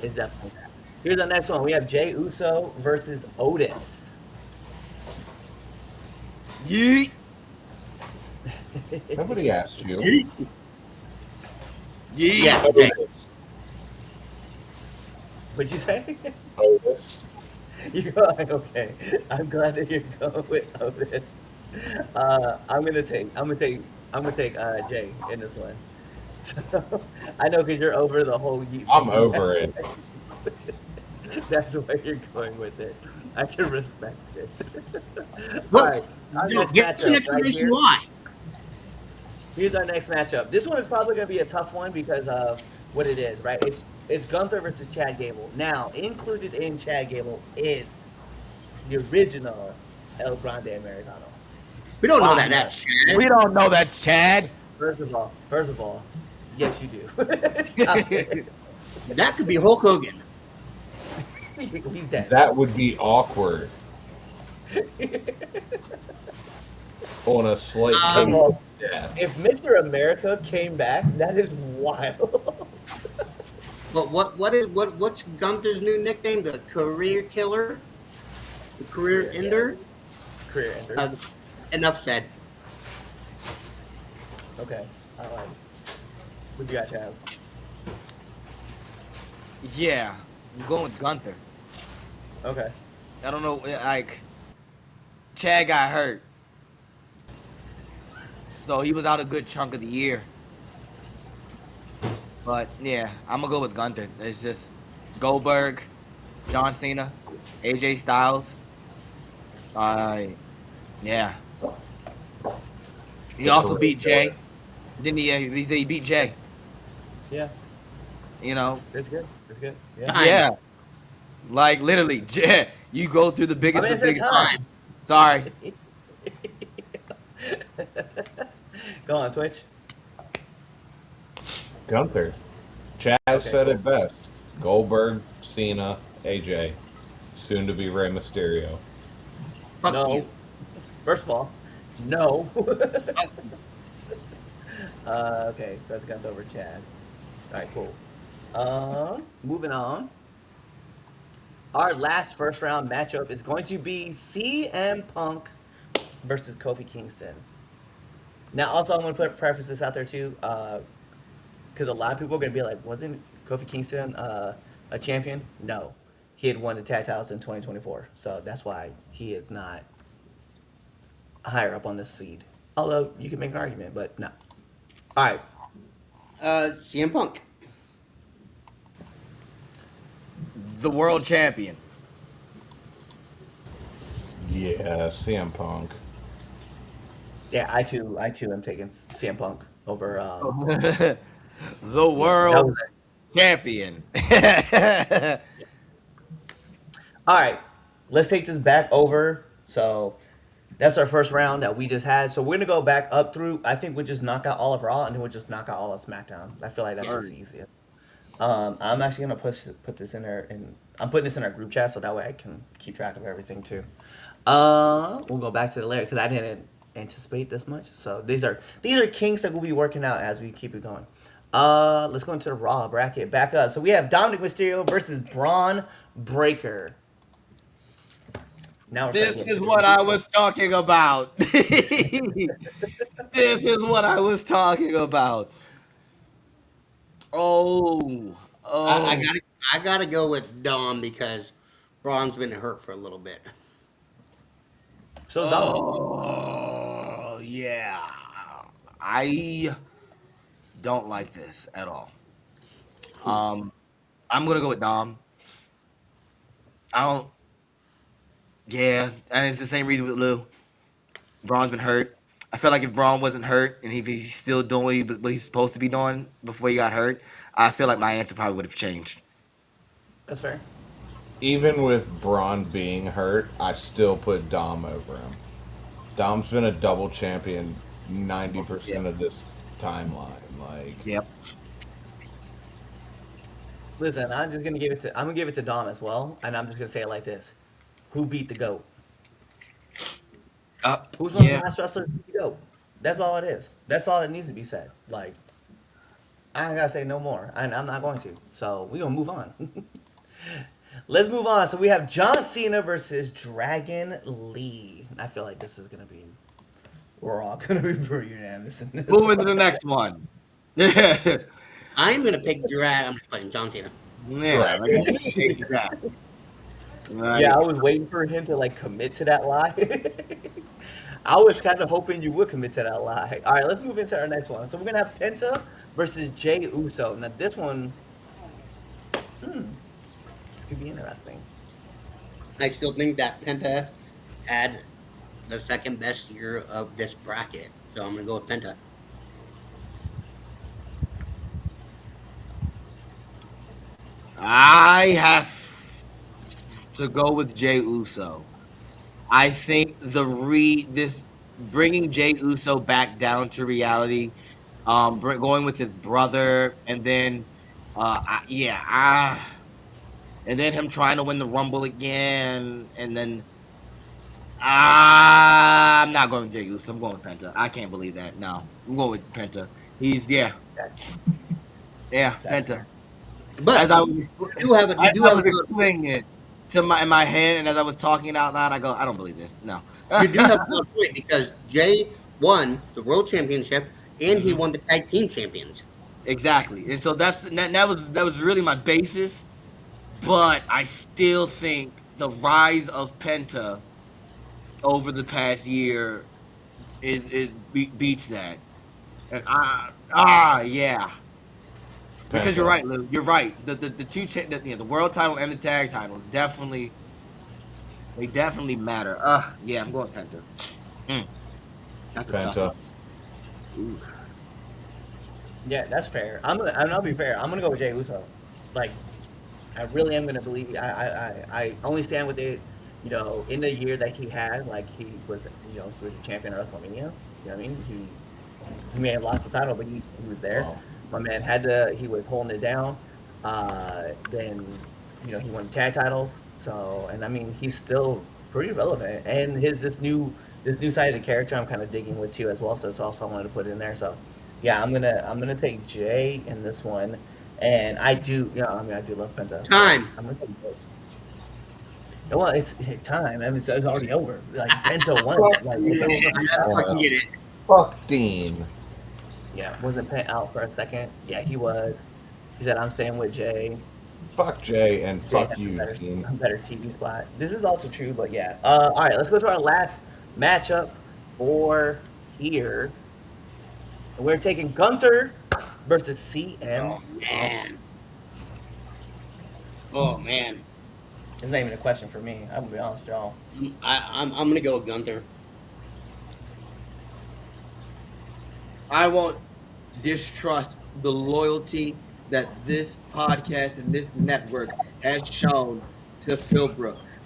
it's definitely that. Here's our next one. We have Jay Uso versus Otis. Yeet. Nobody asked you. Yeet. Yeah, Jay. Otis. What'd you say? Otis. You're going okay. I'm glad that you're going with Otis. I'm gonna take Jay in this one. So, I know because you're over the whole Yeet I'm thing. over it. That's why you're going with it. I can respect it. All What? right, our No, next give us an matchup right explanation here. why. Here's our next matchup. This one is probably going to be a tough one because of what it is, right? It's Gunther versus Chad Gable. Now, included in Chad Gable is the original El Grande Americano. We don't know Wow. that. That's We Chad. don't know that's Chad. First of all, yes, you do. Stop it. That could be Hulk Hogan. He's dead. That would be awkward on a slight First Um, of case of all, death. if Mr. America came back, that is wild. but what's Gunther's new nickname? The career killer, the career Yeah, ender. career ender. Uh, enough said. Okay, all right. What you got, Chaz? Yeah, I'm going with Gunther. Okay. I don't know, like Chad got hurt, so he was out a good chunk of the year. But yeah, I'm gonna go with Gunther. It's just Goldberg, John Cena, AJ Styles. Uh, yeah. He The also career beat killer. Jay. Didn't he? He said he beat Jay. Yeah, You know? it's good. It's good. Yeah. Time. Yeah. Like literally, Jay. You go through the I biggest mean, of it's a biggest. time. Sorry. Go on, Twitch. Gunther. Chaz said it best. Goldberg, Cena, AJ. Soon to be Rey Mysterio. Fuck No. you. First of all, no. Fuck Okay, so that's guns over Chad. All right, cool. Moving on. Our last first round matchup is going to be CM Punk versus Kofi Kingston. Now, also, I'm going to preface this out there too, because a lot of people are going to be like, wasn't Kofi Kingston a champion? No. He had won the tag titles in 2024. So that's why he is not higher up on this seed. Although you can make an argument, but no. All right. CM Punk. The world champion. Yeah, CM Punk. Yeah, I too am taking CM Punk over. The That world was it. champion. All right, let's take this back over. So that's our first round that we just had. So we're gonna go back up through. I think we'll just knock out all of Raw and then we'll just knock out all of SmackDown. I feel like that's just easier. I'm actually gonna put this in there, and I'm putting this in our group chat so that way I can keep track of everything too. We'll go back to the layer because I didn't anticipate this much. So these are kinks that we'll be working out as we keep it going. Let's go into the Raw bracket. Back up. So we have Dominic Mysterio versus Braun Breaker. Now we're This starting to get is into what the I was talking about. This is what I was talking about. Oh, I oh. gotta go with Dom because Braun's been hurt for a little bit. So is Dom. Oh, yeah. I don't like this at all. Um, I'm gonna go with Dom. I don't. Yeah, and it's the same reason with Lou. Braun's been hurt. I feel like if Braun wasn't hurt and if he's still doing what he's supposed to be doing before he got hurt, I feel like my answer probably would have changed. That's fair. Even with Braun being hurt, I still put Dom over him. Dom's been a double champion 90% Yep. of this timeline. Like, Yep. Listen, I'm gonna give it to Dom as well, and I'm just gonna say it like this: Who beat the goat? Who's one of the Yeah. last wrestlers who beat the goat? That's all it is. That's all that needs to be said. Like, I ain't gotta say no more, and I'm not going to. So we gonna move on. Let's move on. So we have John Cena versus Dragon Lee. I feel like this is gonna be. We're all gonna be pretty unanimous in this. Moving to the next one. Yeah. I'm gonna pick Drag. I'm just playing John Cena. Yeah. Like, take that. Right. Yeah, I was waiting for him to like commit to that lie. I was kind of hoping you would commit to that lie. All right, let's move into our next one. So we're gonna have Penta versus Jay Uso. Now this one, this could be interesting. I still think that Penta had the second best year of this bracket, so I'm gonna go with Penta. I have to go with Jay Uso. I think this bringing Jay Uso back down to reality, going with his brother, and then, and then him trying to win the Rumble again, and then I'm not going with Jay Uso. I'm going with Penta. I can't believe that. No, I'm going with Penta. That's Penta. fair. But As I was, you do have a as you do I have a was good, explaining it to in my head, and as I was talking out loud, I go, I don't believe this. No. you do have a good point because Jay won the world championship and he won the tag team champions. Exactly, and so that was really my basis. But I still think the rise of Penta over the past year beats that. And yeah, because you're Penta. right, Lou. You're right. The two the world title and the tag title definitely matter. Yeah, I'm going Penta. Mm, that's a tough Penta. one. Ooh. Yeah, that's fair. I'll be fair. I'm gonna go with Jay Uso. Like, I really am gonna believe. I only stand with it. You know, in the year that he had, like he was the champion of WrestleMania. You know what I mean? He may have lost the title, but he was there. Wow. My man had to. He was holding it down. Then, he won tag titles. So, and I mean, he's still pretty relevant. And this new side of the character, I'm kind of digging with too as well. So it's also I wanted to put in there. So, yeah, I'm gonna take Jay in this one. And I do, I do love Penta. Time. I'm gonna take Jay. Well, it's time. I mean, it's already over. Like Penta won. Like, I fucking get it. Fuck Dean. yeah, wasn't Pent out for a second? Yeah, he was. He said, "I'm staying with Jay." Fuck Jay and Jay fuck has you, Dean. a better TV spot. This is also true, but yeah. All right, let's go to our last matchup for here. We're taking Gunther versus CM. Oh man. Oh man. It's not even a question for me. I'm gonna be honest, with y'all. I'm gonna go with Gunther. I won't distrust the loyalty that this podcast and this network has shown to Phil Brooks.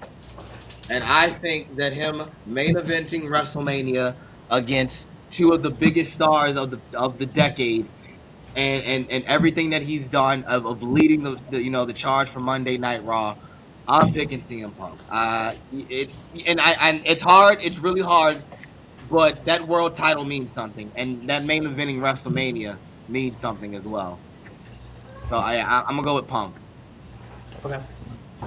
And I think that him main eventing WrestleMania against two of the biggest stars of the decade and everything that he's done of leading the charge for Monday Night Raw, I'm picking CM Punk. It's hard. It's really hard. But that world title means something, and that main eventing WrestleMania means something as well. So I'm gonna go with Punk. Okay.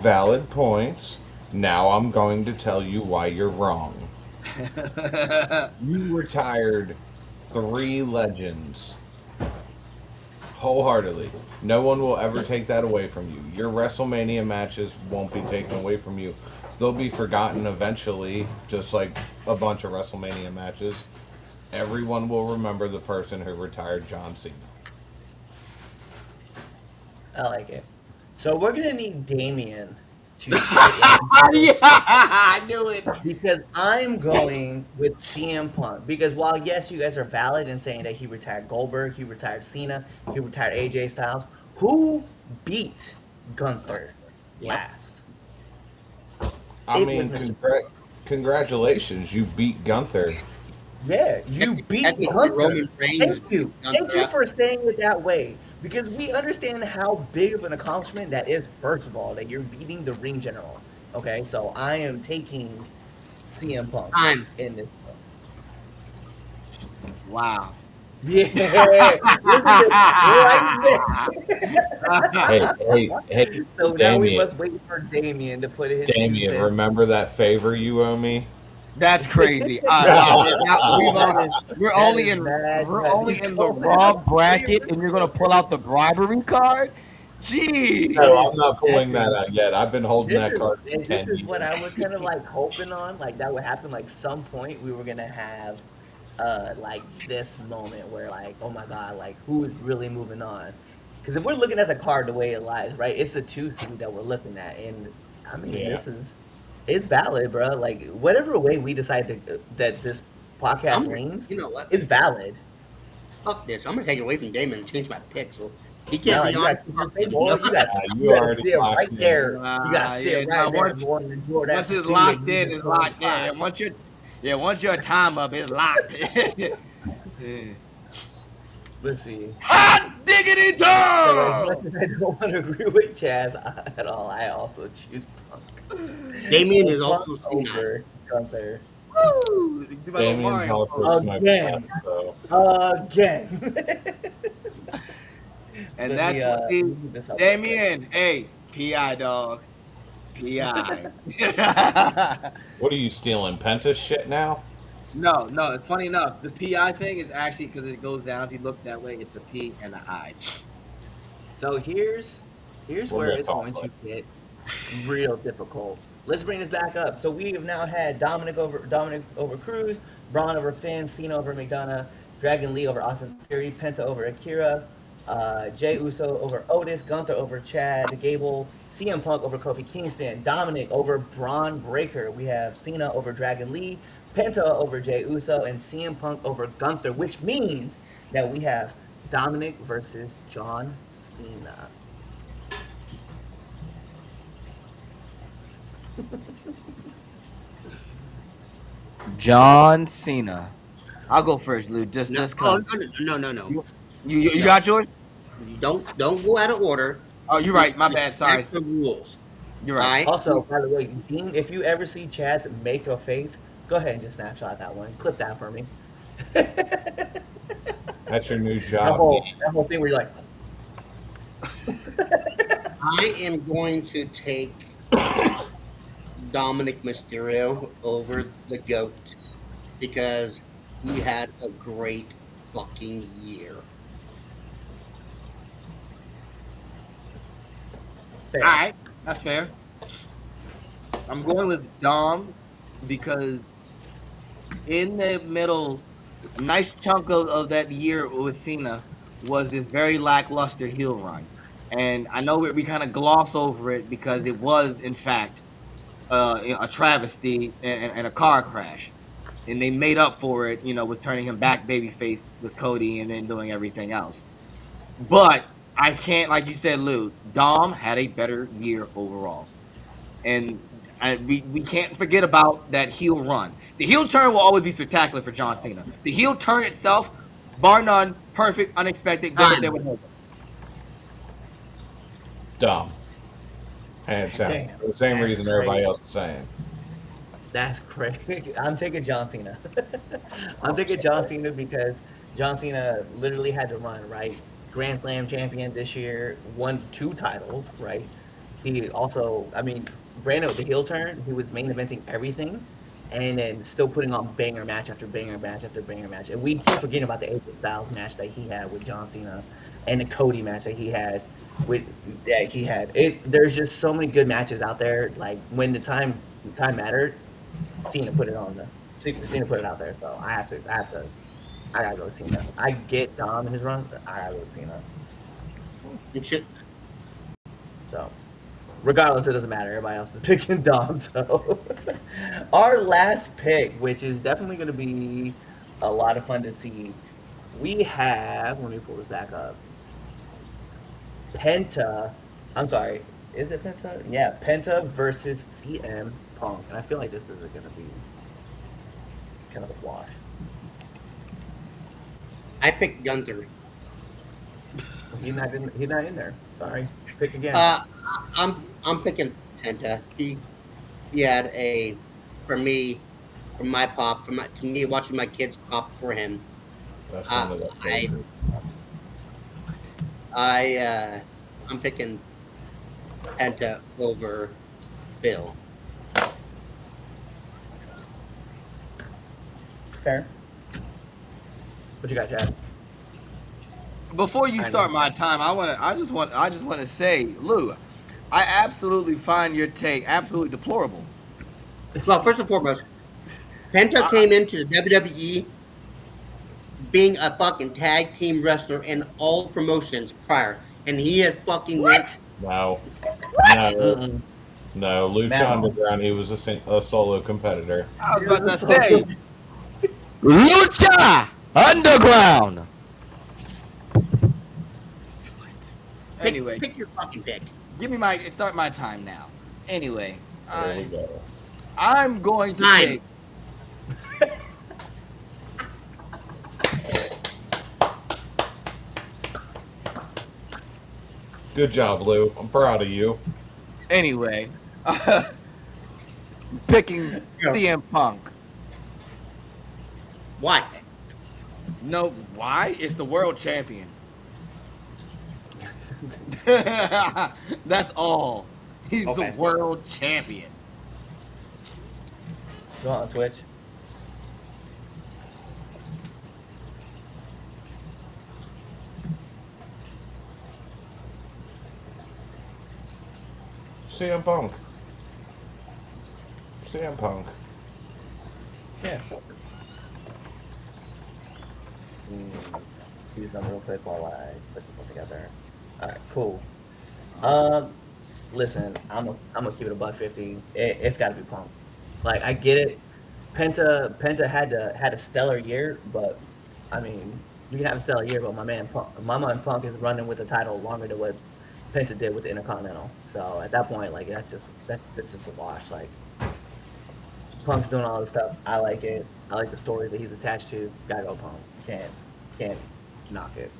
Valid points. Now I'm going to tell you why you're wrong. You retired 3 legends. Wholeheartedly. No one will ever take that away from you. Your WrestleMania matches won't be taken away from you. They'll be forgotten eventually, just like a bunch of WrestleMania matches. Everyone will remember the person who retired John Cena. I like it. So we're gonna need Damien to sit in Yeah, I knew it. because I'm going with CM Punk. Because while yes, you guys are valid in saying that he retired Goldberg, he retired Cena, he retired AJ Styles, who beat Gunther last? I It mean, was Mr. congratulations, you beat Gunther. Yeah, you beat Technically, Gunther. Roman Reigns Thank you. beat Gunther Thank you after. for saying it that way. Because we understand how big of an accomplishment that is, first of all, that you're beating the ring general. Okay, so I am taking CM Punk Time. in this. Wow. Yeah, look at this right Hey, So now we Damien, must wait for Damien to put his 2 Damien, cents. remember that favor you owe me? That's crazy. Wow, we're That only is in mad. we're That only is in the going Raw out. bracket, and you're gonna pull out the bribery card. No, Jeez. I'm not pulling that out yet. I've been holding This that is card for and 10 this is years. what I was kind of like hoping on, like that would happen. Like some point we were gonna have, like this moment where like, oh my god, like who is really moving on? Because if we're looking at the card the way it lies, right, it's the 2 seed that we're looking at, and I mean Yeah. it's valid, bro. Like whatever way we decide to that this podcast leans, You know what? it's valid. Fuck this. I'm gonna take it away from Damon and change my pick. So he can't No, be you on. got to say, boy, you got You to already sit locked right in. there. You got to Yeah, sit no, right there, once boy, and enjoy that once it's stew locked that you in, just it's put on the locked in. pot. Once your time up, it's locked. Let's see. Hot diggity So as dog! much as I don't want to agree with Chaz at all, I also choose Punk. Damien is Punk also senile. over Gunther Woo! You about Damien's Mario. also smoked Again. that, so. again. And Let that's me, what let the me get this up real quick. Damien. Hey, PI dog. PI. What are you stealing? Penta shit now? No, it's funny enough. The PI thing is actually because it goes down. If you look that way, it's a P and an I. So here's We're where gonna it's talk going to about get real difficult. Let's bring this back up. So we have now had Dominic over Cruz, Braun over Finn, Cena over McDonough, Dragon Lee over Austin Theory, Penta over Akira, Jay Uso over Otis, Gunther over Chad Gable, CM Punk over Kofi Kingston, Dominic over Braun Breaker. We have Cena over Dragon Lee, Penta over Jay Uso, and CM Punk over Gunther, which means that we have Dominic versus John Cena. John Cena. I'll go first, Lou. Just No, cause. no. You No. got yours? Don't go out of order. Oh, you're right. My bad. Sorry. Respect the rules. You're right. Also, by the way, Dean, if you ever see Chaz make a face, go ahead and just snapshot that one. Clip that for me. That's your new That job. whole thing where you're like, I am going to take Dominic Mysterio over the GOAT because he had a great fucking year. fair. All right, that's fair. I'm going with Dom because in the middle, a nice chunk of that year with Cena was this very lackluster heel run. And I know we kind of gloss over it because it was, in fact, a travesty and a car crash. And they made up for it, with turning him back babyface with Cody and then doing everything else. But I can't, like you said, Lou, Dom had a better year overall. And we can't forget about that heel run. The heel turn will always be spectacular for John Cena. The heel turn itself, bar none, perfect, unexpected, good that they would hope. Dumb. Hands down. Damn, For the same that's reason everybody crazy. else is saying. That's crazy. I'm taking John Cena. I'm taking John Cena because John Cena literally had to run, right? Grand Slam champion this year, won 2 titles, right? He also, I mean, granted with the heel turn, he was main eventing everything, and then still putting on banger match after banger match after banger match. And we keep forgetting about the AJ Styles match that he had with John Cena and the Cody match that he had there's just so many good matches out there. Like when the time mattered, Cena put it on the Cena put it out there. So I gotta go with Cena. I get Dom in his run, but I gotta go with Cena. And shit. So regardless, it doesn't matter. Everybody else is picking Dom. So our last pick, which is definitely going to be a lot of fun to see, we have. Let me pull this back up. Penta. I'm sorry. Is it Penta? Yeah, Penta versus CM Punk, and I feel like this is going to be kind of a wash. I picked Gunther. He's not in there. Sorry. Pick again. I'm picking Penta. He had for me, from my pop, to me watching my kids pop for him. That's one of the favorites. I'm picking Penta over Phil. Fair. What you got, Chad? Before you start my time, I just want to say, Lou, I absolutely find your take absolutely deplorable. Well, first and foremost, Penta came into the WWE being a fucking tag team wrestler in all promotions prior, and he has fucking What? No. What? No. No. Lucha No. Underground, he was a solo competitor. I was about to say, Lucha Underground. Anyway, pick your fucking pick. start my time now. Anyway, There we go. I'm going to Time. pick. Good job, Lou. I'm proud of you. Anyway, picking CM Punk. Why? No, why? It's the world champion. That's all. He's Okay. the world champion. Go on Twitch. CM Punk. CM Punk. Yeah. Use them real quick while I put them together. All right, cool. Listen, I'm gonna keep it above 50. It's got to be Punk. Like I get it. Penta had a stellar year, but I mean, you can have a stellar year, but my man Punk is running with the title longer than what Penta did with the Intercontinental. So at that point, like that's just a wash. Like Punk's doing all this stuff. I like it. I like the story that he's attached to. Gotta go Punk. Can't knock it.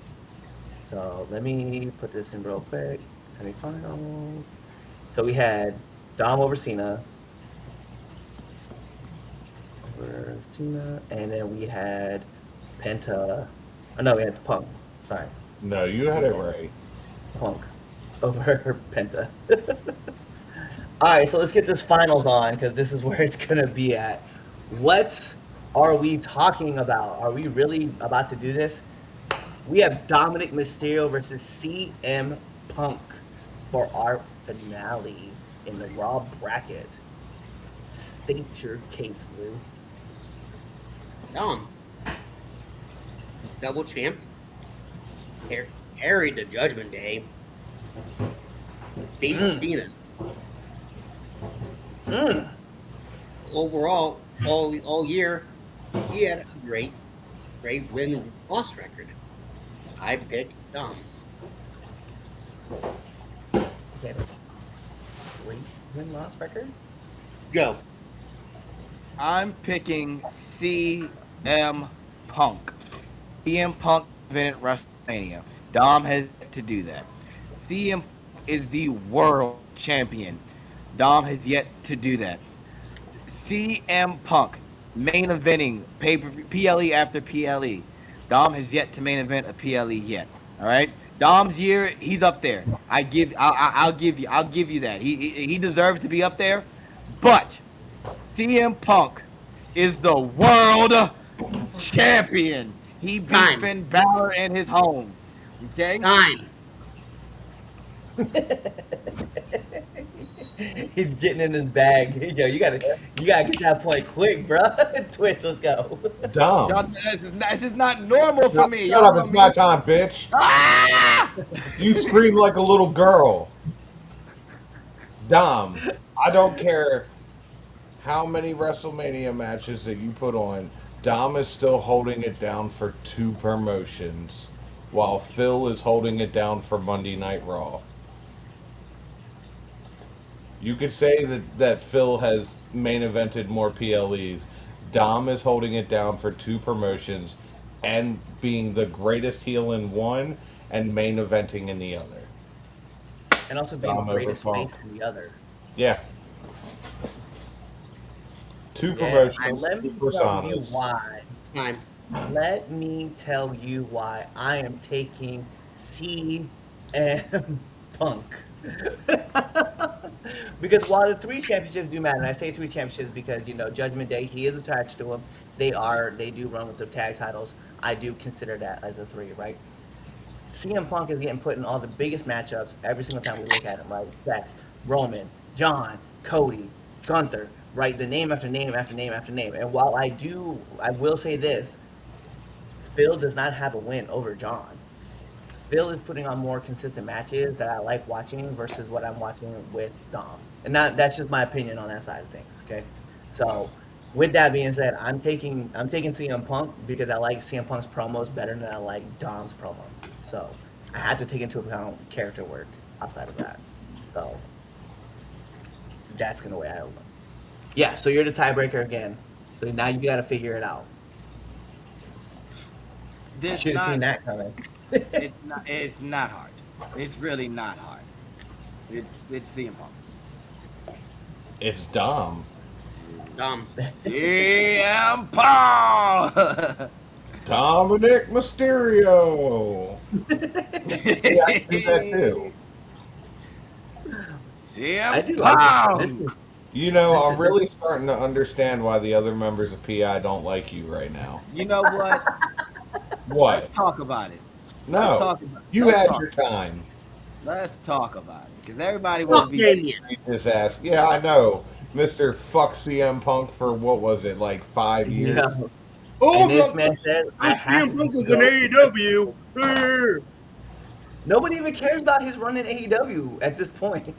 So let me put this in real quick. Semifinals. So we had Dom over Cena. And then we had Penta. Oh no, we had Punk. Sorry, No, you had it right. Punk over Penta. All right, so let's get this finals on because this is where it's gonna be at. What are we talking about? Are we really about to do this? We have Dominic Mysterio versus CM Punk for our finale in the Raw bracket. State your case, Lou. Dom. Double champ. Carried the Judgment Day. Beat Cena. Overall, all year, he had a great win-loss record. I picked Dom. Okay. Great win-loss record? Go. I'm picking CM Punk. CM Punk invented WrestleMania. Dom has to do that. CM is the world champion. Dom has yet to do that. CM Punk main eventing PLE after PLE. Dom has yet to main event a PLE yet. All right. Dom's year, he's up there. I'll give you that. He deserves to be up there. But CM Punk is the world champion. He beat Time. Finn Balor in his home. Okay. Time. He's getting in his bag. Yo, you gotta get that point quick, bro. Twitch, let's go. Y'all, Dumb. this is not normal for me. Shut Y'all up, know it's me. my time, bitch. Ah! You scream like a little girl. Dom, I don't care how many WrestleMania matches that you put on, Dom is still holding it down for two promotions, while Phil is holding it down for Monday Night Raw. You could say that Phil has main evented more PLEs. Dom is holding it down for two promotions and being the greatest heel in one and main eventing in the other. And also being the Dom over greatest Funk. face in the other. Yeah. Two Yeah. So promotions, let two me tell you personas. why. Time. Let me tell you why I am taking CM Punk. Because while the three championships do matter, and I say three championships because Judgment Day he is attached to them. They do run with the tag titles. I do consider that as a three, right? CM Punk is getting put in all the biggest matchups every single time we look at him, right? Seth, Roman, John, Cody, Gunther, right? The name after name after name after name. And while I will say this: Phil does not have a win over John. Phil is putting on more consistent matches that I like watching versus what I'm watching with Dom. And that's just my opinion on that side of things. Okay, so with that being said, I'm taking CM Punk because I like CM Punk's promos better than I like Dom's promos. So I have to take into account character work outside of that. So that's gonna way I look. Yeah. So you're the tiebreaker again. So now you got to figure it out. This Should have seen not. that coming. It's not. It's not hard. It's really not hard. It's CM Punk. It's Dom. Dumb. CM Punk. Dominic Mysterio. Yeah, I can do that too. I do CM like it. This Punk. is You know, this I'm is really starting to understand why the other members of PI don't like you right now. You know what? Let's What? talk about it. Let's No. talk about. You Let's had talk. your time. Let's talk about it because everybody want to Fuck be. Damien. Beat his ass. Yeah, I know. Mr. Fuck CM Punk for what was it, like 5 years? yeah. Oh, And this man said, I this have CM to Punk was in go. AEW. Err. Nobody even cares about his run in AEW at this point.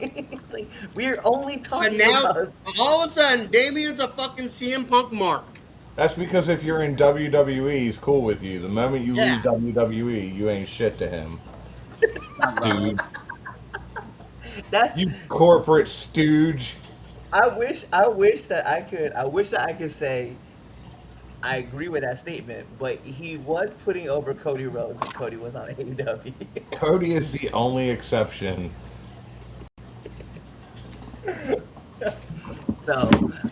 Like, we're only But talking now, about. all of a sudden, Damien's a fucking CM Punk mark. That's because if you're in WWE, he's cool with you. The moment you Yeah. leave WWE, you ain't shit to him. Dude. That's. You corporate stooge. I wish that I could say I agree with that statement, but he was putting over Cody Rhodes when Cody was on AEW. Cody is the only exception. So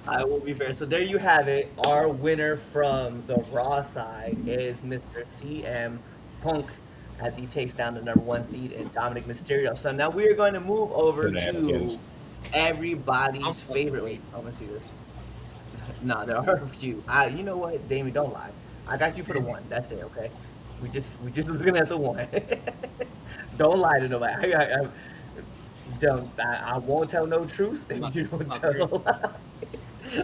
I will be fair. So there you have it. Our winner from the Raw side is Mr. CM Punk as he takes down the number one seed in Dominic Mysterio. So now we are going to move over Shenanigans. to I'm everybody's fucking favorite. Wait, I'm gonna see this. No, there are a few. You know what, Damien, don't lie. I got you for the one. That's it. Okay. We just looking at the one. Don't lie to nobody. I won't tell no truth if you don't tell no lies.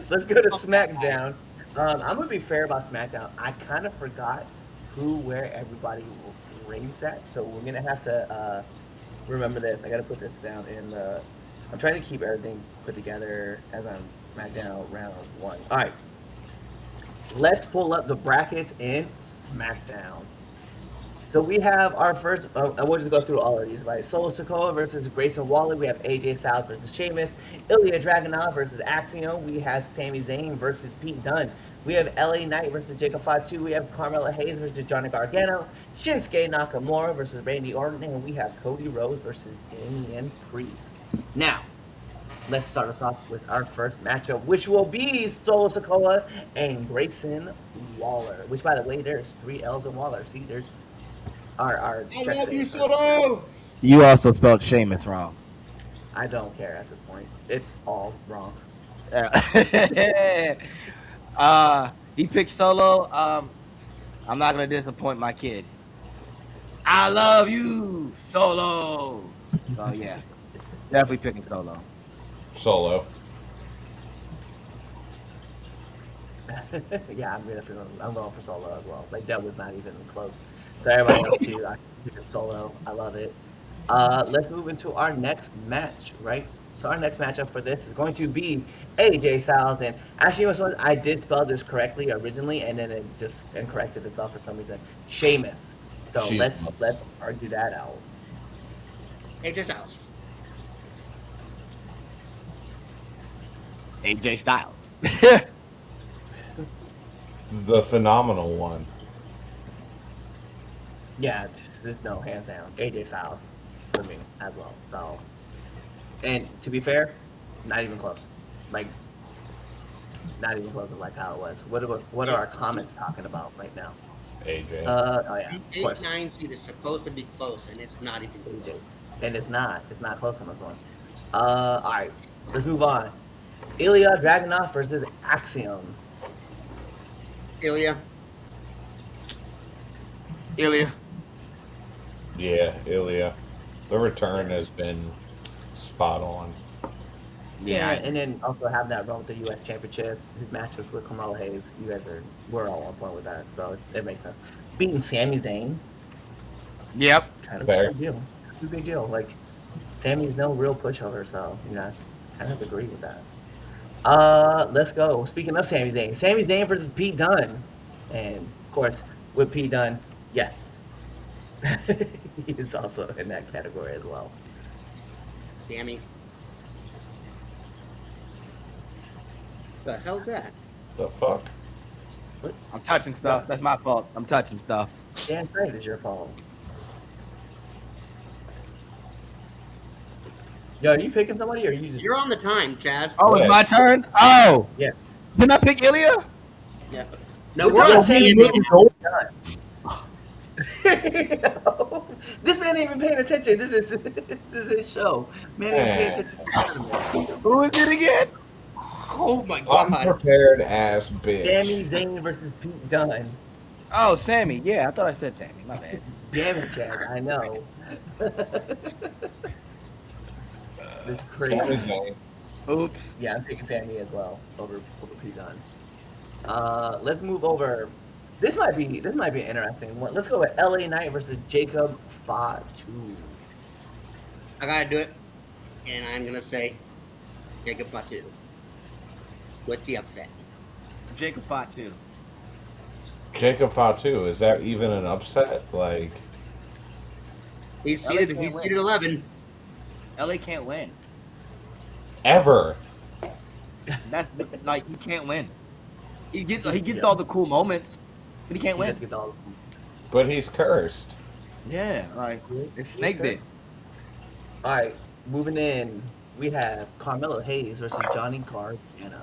Let's go to SmackDown. I'm gonna be fair about SmackDown. I kind of forgot where everybody rates at, so we're gonna have to remember this. I gotta put this down in the. I'm trying to keep everything put together as I'm SmackDown round one. All right, let's pull up the brackets in SmackDown. So we have our first. I want you to go through all of these, right? Solo Sikoa versus Grayson Waller. We have AJ Styles versus Sheamus. Ilya Dragunov versus Axiom. We have Sami Zayn versus Pete Dunne. We have LA Knight versus Jacob Fatu. We have Carmella Hayes versus Johnny Gargano. Shinsuke Nakamura versus Randy Orton. And we have Cody Rhodes versus Damian Priest. Now, let's start us off with our first matchup, which will be Solo Sikoa and Grayson Waller. Which, by the way, there's 3 L's in Waller. See, there's our I check love you, safe. Soto. You also spelled Sheamus wrong. I don't care at this point. It's all wrong. Yeah. he picked Solo. I'm not gonna disappoint my kid. I love you, Solo. So yeah, definitely picking Solo. Solo. Yeah, I'm going for Solo as well. Like that was not even close. So everybody else too, I pick Solo. I love it. Let's move into our next match, right? So our next matchup for this is going to be AJ Styles and actually, you know what, I did spell this correctly originally, and then it just incorrected itself for some reason. Sheamus. So She's let's argue that out. AJ Styles. AJ Styles. the phenomenal one. Yeah, just no, hands down. AJ Styles for me as well. So, and to be fair, not even close. Like, not even close to like how it was. What are our comments talking about right now? AJ. Oh yeah, The of course. 8-9 seed is supposed to be close, and it's not even AJ. close. And it's not. It's not close on this one. All right. Let's move on. Ilya Dragunov versus Axiom. Ilya. Ilya. Yeah, Ilya. The return has been spot on. Yeah, and then also having that run with the U.S. Championship, his matches with Carmelo Hayes, we're all on point with that, so it makes sense. Beating Sami Zayn, Yep. kind of Fair. a big deal. It's a big deal. Like, Sammy's no real pushover, so I kind of agree with that. Let's go. Speaking of Sami Zayn versus Pete Dunne, and of course with Pete Dunne, yes, he is also in that category as well. Sammy. The hell's that? The fuck? I'm touching stuff. That's my fault. I'm touching stuff. Damn straight is your fault. Yo, are you picking somebody or are you just? You're on the time, Chaz. Oh, it's my turn. Oh, Yeah. didn't I pick Ilya? Yeah. No, we're on Sammy. This man ain't even paying attention. This is his show. Man ain't paying attention to the tournament. Who is it again? Oh my god. Unprepared ass bitch. Sami Zayn versus Pete Dunne. Oh, Sammy. Yeah, I thought I said Sammy. My bad. Damn it, Chad. I know. This is crazy. Sami Zayn. Oops. Yeah, I'm taking Sammy as well over Pete Dunne. Let's move over. This might be an interesting one. Let's go with LA Knight versus Jacob Fatu. I gotta do it. And I'm gonna say Jacob Fatu. With the upset. Jacob Fatu. Jacob Fatu. Is that even an upset? Like, He's LA seated can't win. 11. LA can't win. ever. That's like he can't win. He gets all the cool moments, but he can't He win. does get all. But he's cursed. Yeah, like it's snake bit. All right, moving in, we have Carmelo Hayes versus Johnny Gargano.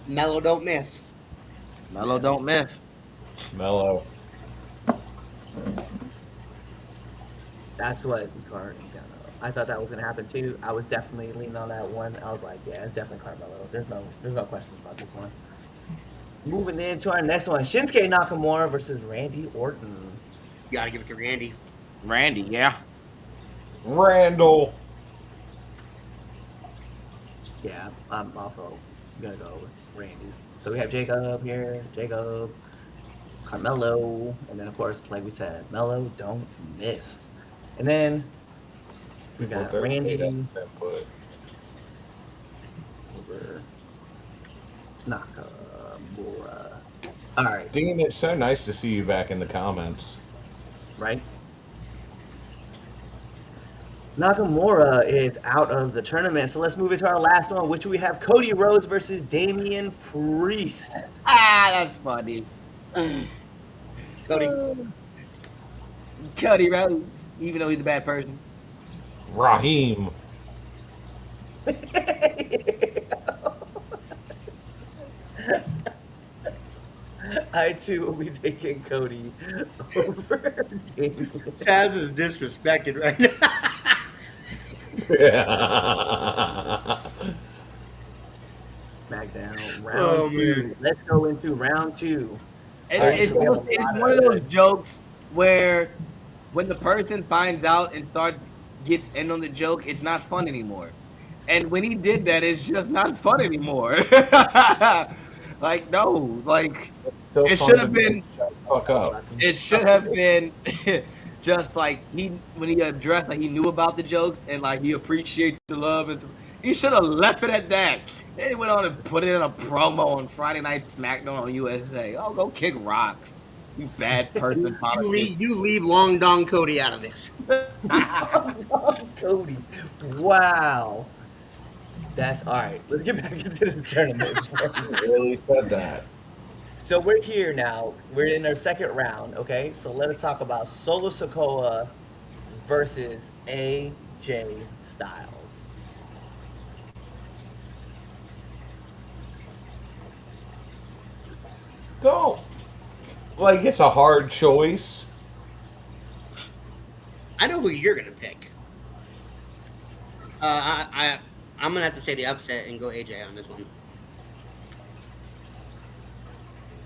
Mello don't miss. Melo don't miss. Mellow. That's what Gargano. I thought that was gonna happen too. I was definitely leaning on that one. I was like, yeah, it's definitely Carmelo. There's no questions about this one. Moving into our next one, Shinsuke Nakamura versus Randy Orton. You gotta give it to Randy. Randy, yeah. Randall. Yeah, I'm also gonna go with Randy. So we have Jacob here, Carmelo, and then of course, like we said, Melo don't miss. And then we got Randy over Nakamura. All right, Dean, it's so nice to see you back in the comments. right? Nakamura is out of the tournament, so let's move into our last one, which we have Cody Rhodes versus Damian Priest. Ah, that's funny. Cody Rhodes, even though he's a bad person. Raheem. I too will be taking Cody over Damian. Chaz is disrespected right now. SmackDown round Oh, two. man. Let's go into round two. It's one of those jokes where when the person finds out and gets in on the joke, it's not fun anymore. And when he did that, it's just not fun anymore. Like no, like Still it should fun to have make been. shut the fuck up. It should have been just like when he addressed like he knew about the jokes and like he appreciates the love and he should have left it at that. Then he went on and put it in a promo on Friday Night SmackDown on USA. Oh, go kick rocks, you bad person. You leave Long Dong Cody out of this. Cody. Wow. That's all right. Let's get back into this tournament. Really said that. So we're here now. We're in our second round. Okay. So let us talk about Solo Sokoa versus AJ Styles. Don't. Like, it's a hard choice. I know who you're gonna pick. I'm gonna have to say the upset and go AJ on this one.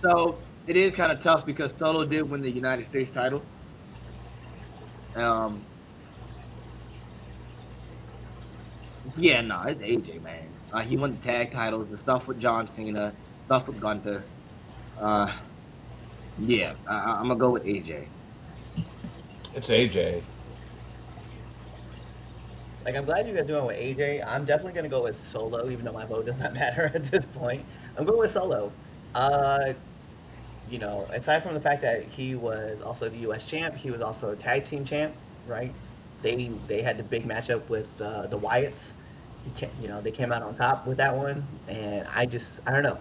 So it is kind of tough because Solo did win the United States title. Yeah, no, it's AJ, man. He won the tag titles, the stuff with John Cena, stuff with Gunther. Yeah, I'm gonna go with AJ. It's AJ. Like, I'm glad you guys doing with AJ. I'm definitely gonna go with Solo, even though my vote does not matter at this point. I'm going with Solo. You know, aside from the fact that he was also the U.S. champ, he was also a tag team champ, right? They had the big matchup with the Wyatts. You know, they came out on top with that one, and I don't know.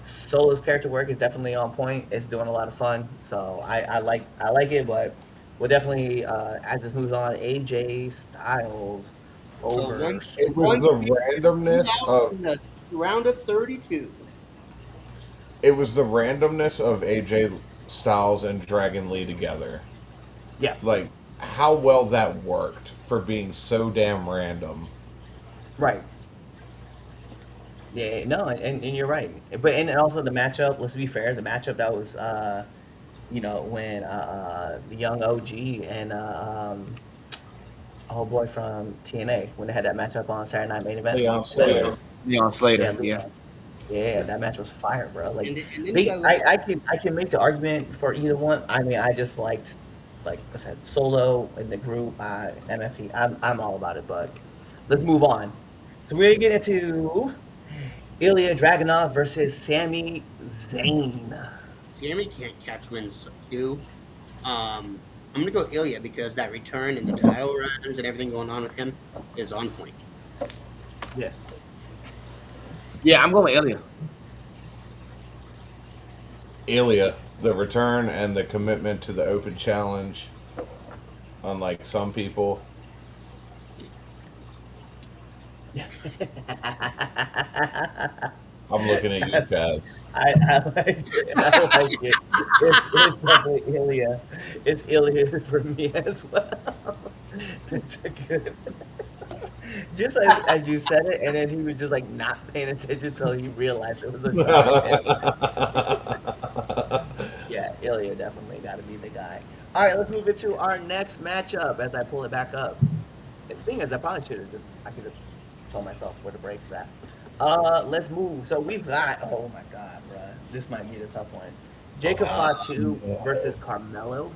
Solo's character work is definitely on point. It's doing a lot of fun, so I like it. But we'll definitely as this moves on, AJ Styles over. It was the randomness of the round of 32. it was the randomness of AJ Styles and Dragon Lee together. Yeah, Like how well that worked for being so damn random. right. Yeah, no, and you're right. But and also the matchup. Let's be fair. The matchup that was, you know, when the young OG and oh boy from TNA when they had that matchup on Saturday Night Main Event. Leon Slater. Leon Slater, Yeah, yeah, that match was fire, bro. Like, And then you gotta look I can make the argument for either one. I mean, I just liked, like I said, Solo in the group, MFT. I'm all about it. But let's move on. So we're gonna get into Ilya Dragunov versus Sami Zayn. Sammy can't catch wins too. I'm gonna go Ilya because that return and the title runs and everything going on with him is on point. Yeah. Yeah, I'm going with Ilya. Ilya, the return and the commitment to the open challenge, unlike some people. I'm looking at you, Chaz. I like it. I like it. It's definitely Ilya. It's Ilya for me as well. It's a good. Just as you said it, and then he was just like not paying attention until he realized it was a joke. Yeah, Ilya definitely got to be the guy. All right, let's move into our next matchup as I pull it back up. The thing is, I probably should have I could have told myself where the break's at. Let's move. So we've got, oh my God, bro. This might be the tough one. Jacob Fatu versus Carmelo.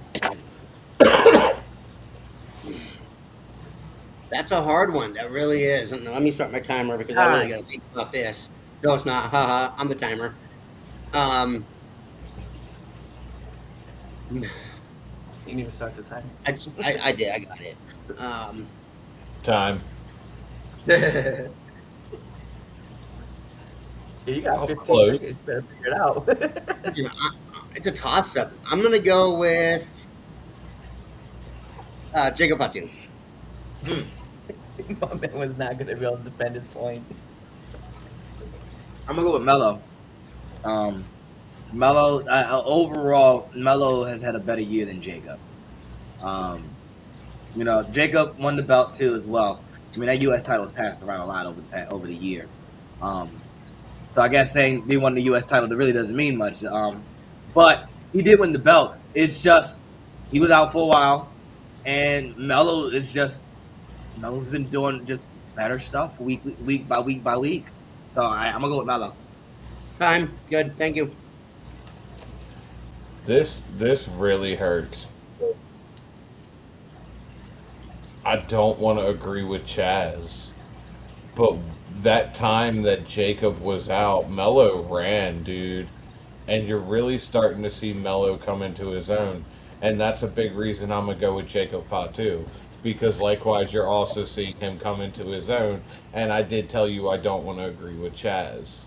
That's a hard one. That really is. And let me start my timer because I really got to think about this. No, it's not. Haha. I'm the timer. You need to start the time. I did. I got it. Time. Yeah, you got That was 15 close. seconds. Better figure it out. Yeah, it's a toss-up. I'm going to go with Jacob Fatu. My man was not going to be able to defend his point. I'm gonna go with Melo. Melo overall, Melo has had a better year than Jacob. You know, Jacob won the belt too as well. I mean, that U.S. title was passed around a lot over the year. So I guess saying he won the U.S. title that really doesn't mean much. But he did win the belt. It's just he was out for a while. and Melo's been doing just better stuff week by week by week. So I'm gonna go with Melo. Time. Good. Thank you. This really hurts. I don't want to agree with Chaz, but that time that Jacob was out, Mello ran, dude, and you're really starting to see Mello come into his own, and that's a big reason I'm gonna go with Jacob Fatu, because likewise you're also seeing him come into his own, and I did tell you I don't want to agree with Chaz.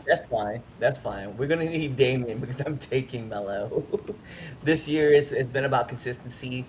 That's fine. That's fine. We're gonna need Damien because I'm taking Melo. This year it's been about consistency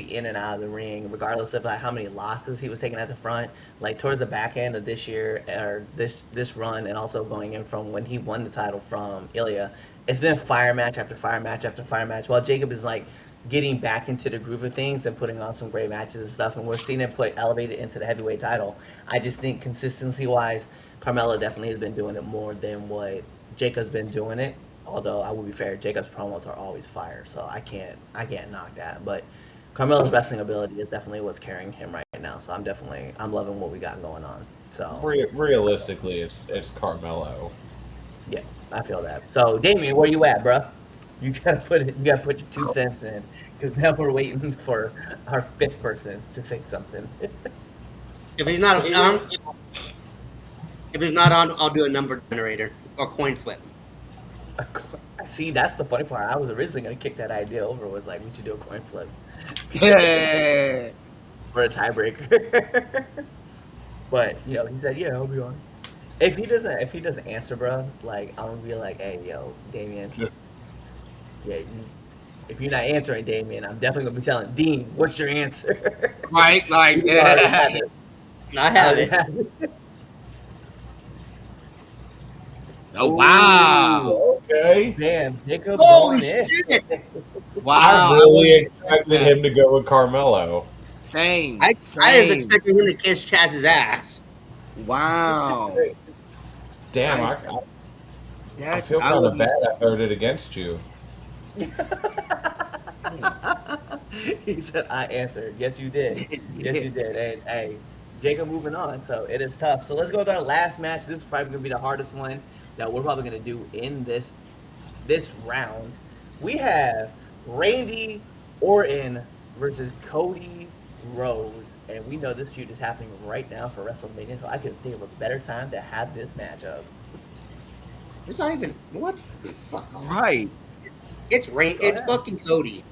in and out of the ring, regardless of like how many losses he was taking at the front. Like towards the back end of this year or this run, and also going in from when he won the title from Ilya, it's been fire match after fire match after fire match. While Jacob is like getting back into the groove of things and putting on some great matches and stuff, and we're seeing him put elevated into the heavyweight title. I just think consistency wise, Carmelo definitely has been doing it more than what Jacob's been doing it. Although I will be fair, Jacob's promos are always fire, so I can't knock that. But Carmelo's wrestling ability is definitely what's carrying him right now. So I'm loving what we got going on. So Realistically, it's Carmelo. yeah, I feel that. So Damien, where you at, bruh? You gotta put your 2 cents in because now we're waiting for our fifth person to say something. If he's not on, if he's not on, I'll do a number generator or coin flip. See, that's the funny part. I was originally gonna kick that idea over. Was like we should do a coin flip Yeah. for a tiebreaker. But he said, "Yeah, I'll be on." If he doesn't answer, bro, like I'm gonna be like, "Hey, yo, Damien, yeah, if you're not answering, Damien, I'm definitely gonna be telling Dean, what's your answer?" Right, like You already have it. I I have already it. have it. oh wow, Ooh, Okay. damn, Jacob Holy going in. shit! wow. I really wasn't expected that. him to go with Carmelo. Same, I was same. expecting him to kiss Chaz's ass. Wow, Damn, I I that feel I kind would of be. bad I voted against you. He said, "I answered." Yes, you did. Yes, you did. And hey, Jacob moving on, so it is tough. So let's go with our last match. This is probably gonna be the hardest one that we're probably gonna do in this round. We have Randy Orton versus Cody Rhodes, and we know this feud is happening right now for WrestleMania. So I couldn't think of a better time to have this matchup. It's not even what. Fuck off. Right. It's Rain. Go It's ahead. fucking Cody.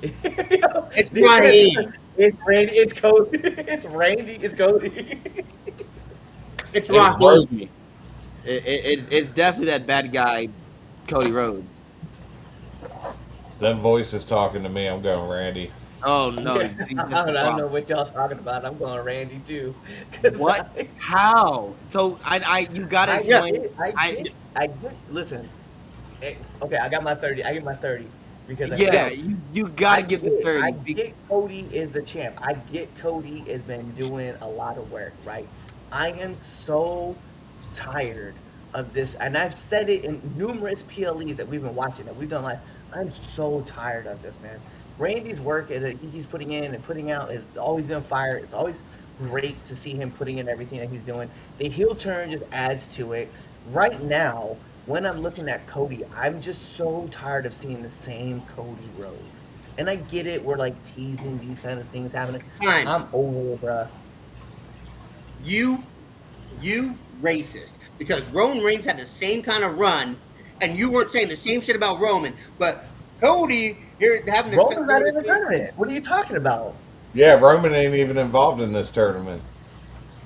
It's These Raheem. It's Randy. It's Cody. It's Randy. It's Cody. It's It's Raheem. Murphy. It's definitely that bad guy, Cody Rhodes. That voice is talking to me. I'm going Randy. Oh no, Yeah, see, I that's the don't, I don't know problem. what y'all talking about. I'm going Randy too, cause What? How? So you gotta I Yeah. explain. get, I I get, I get. Listen, okay, I got my 30. I get my 30 because yeah, you I gotta give the get, I 30. get Cody is the champ. I get Cody has been doing a lot of work, right? I am so tired of this, and I've said it in numerous PLEs that we've been watching that we've done live. I'm so tired of this, man. Randy's work that he's putting in and putting out has always been fire. It's always great to see him putting in everything that he's doing. The heel turn just adds to it. Right now, when I'm looking at Cody, I'm just so tired of seeing the same Cody Rhodes. And I get it, we're like teasing these kind of things happening. Time. I'm over it, bruh. You, you racist. Because Roman Reigns had the same kind of run, and you weren't saying the same shit about Roman, but Cody here having the Roman's not in the tournament. What are you talking about? Yeah, Roman ain't even involved in this tournament.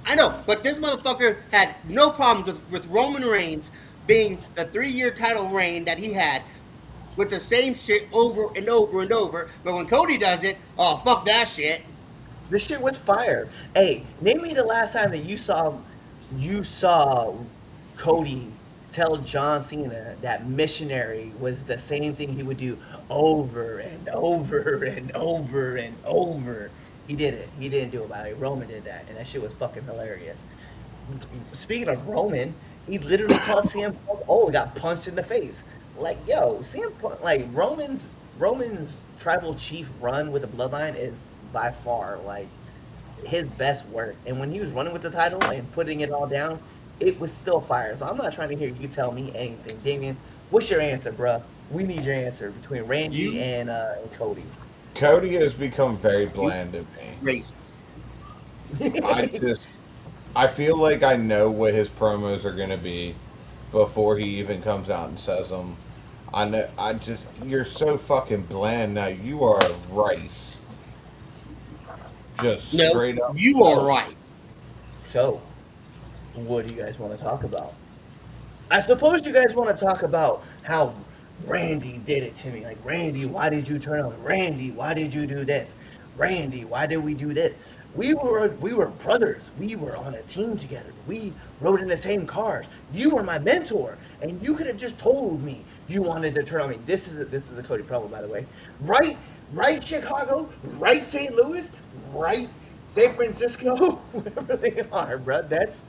I know, but this motherfucker had no problems with Roman Reigns being the 3-year title reign that he had with the same shit over and over and over. But when Cody does it, oh fuck that shit. This shit was fire. Hey, name me the last time that you saw Cody tell John Cena that missionary was the same thing he would do over and over and over and over. He did it. He didn't do it by the way. Roman did that, and that shit was fucking hilarious. Speaking of Roman, he literally called CM Punk. Oh, got punched in the face. Like, yo, CM Punk, like Roman's Roman's tribal chief run with the bloodline is by far like his best work. And when he was running with the title and putting it all down, it was still fire. So I'm not trying to hear you tell me anything. Damien, what's your answer, bruh? We need your answer between Randy You, and Cody. Cody has become very you bland to me. Racist. I just I feel like I know what his promos are gonna be before he even comes out and says them. I know. I just you're so fucking bland now. You are rice, just No, straight up. you are right. So, what do you guys want to talk about? I suppose you guys want to talk about how Randy did it to me. Like, Randy, why did you turn on? Randy, why did you do this? Randy, why did we do this? We were brothers. We were on a team together. We rode in the same cars. You were my mentor, and you could have just told me you wanted to turn on me. This is a Cody problem, by the way. Right, right, Chicago, right, St. Louis, right, San Francisco, wherever they are, bro. That's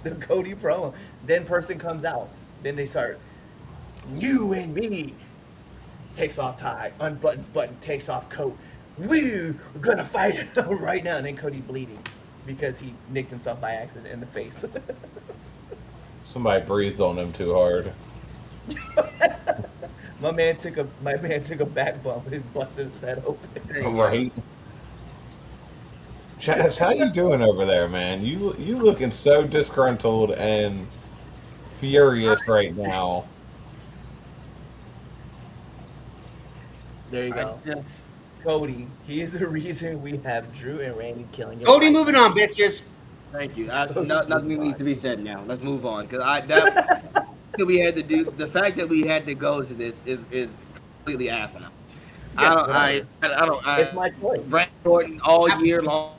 the Cody promo. Then person comes out. Then they start, you and me. Takes off tie, unbuttons button, takes off coat. We're gonna fight it right now. And then Cody bleeding because he nicked himself by accident in the face. Somebody breathed on him too hard. my man took a back bump and busted his head open. Right. Chaz, how you doing over there, man? You looking so disgruntled and furious right now. There you I go. just Cody, he is the reason we have Drew and Randy killing him. Cody, moving on, bitches. thank you. Nothing needs to be said now. Let's move on because I that we had to do the fact that we had to go to this is completely asinine. Yes, I don't. it's my choice. Randy Orton all year long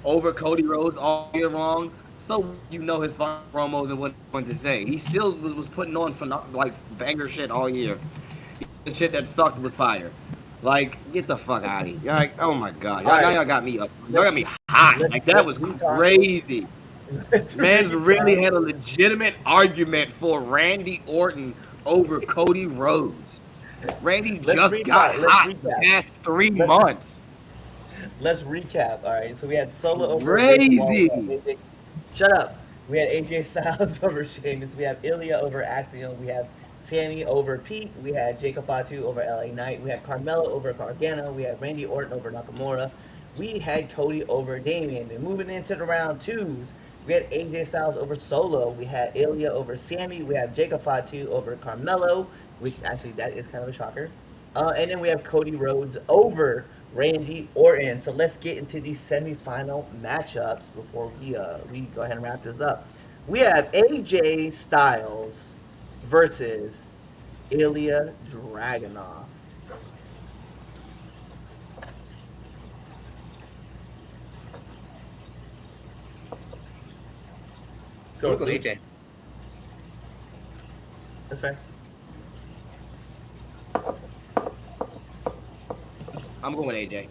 over Cody Rhodes all year long. So you know his final promos and what he wanted to say. He still was putting on like banger shit all year. The shit that sucked was fire. Like, get the fuck out of here. You're like, oh my god. Y'all, All now right. y'all got me up. Y'all got me hot. Let's- Like that was let's retalk. crazy. Man's really retalk. had a legitimate argument for Randy Orton over Cody Rhodes. Randy Let's just recap, got let's hot recap. the past 3 Let's- months. Let's recap. All right, so we had Solo over Crazy. Shut up. We had AJ Styles over Sheamus. We have Ilya over Axiom. We have Sammy over Pete. We had Jacob Fatu over LA Knight. We had Carmelo over Gargano. We had Randy Orton over Nakamura. We had Cody over Damian. And moving into the round twos, we had AJ Styles over Solo. We had Ilya over Sammy. We have Jacob Fatu over Carmelo, which actually that is kind of a shocker. And then we have Cody Rhodes over Randy Orton. So let's get into these semifinal matchups before we go ahead and wrap this up. We have AJ Styles versus Ilya Dragunov. So Look at AJ. that's fair. I'm going with AJ.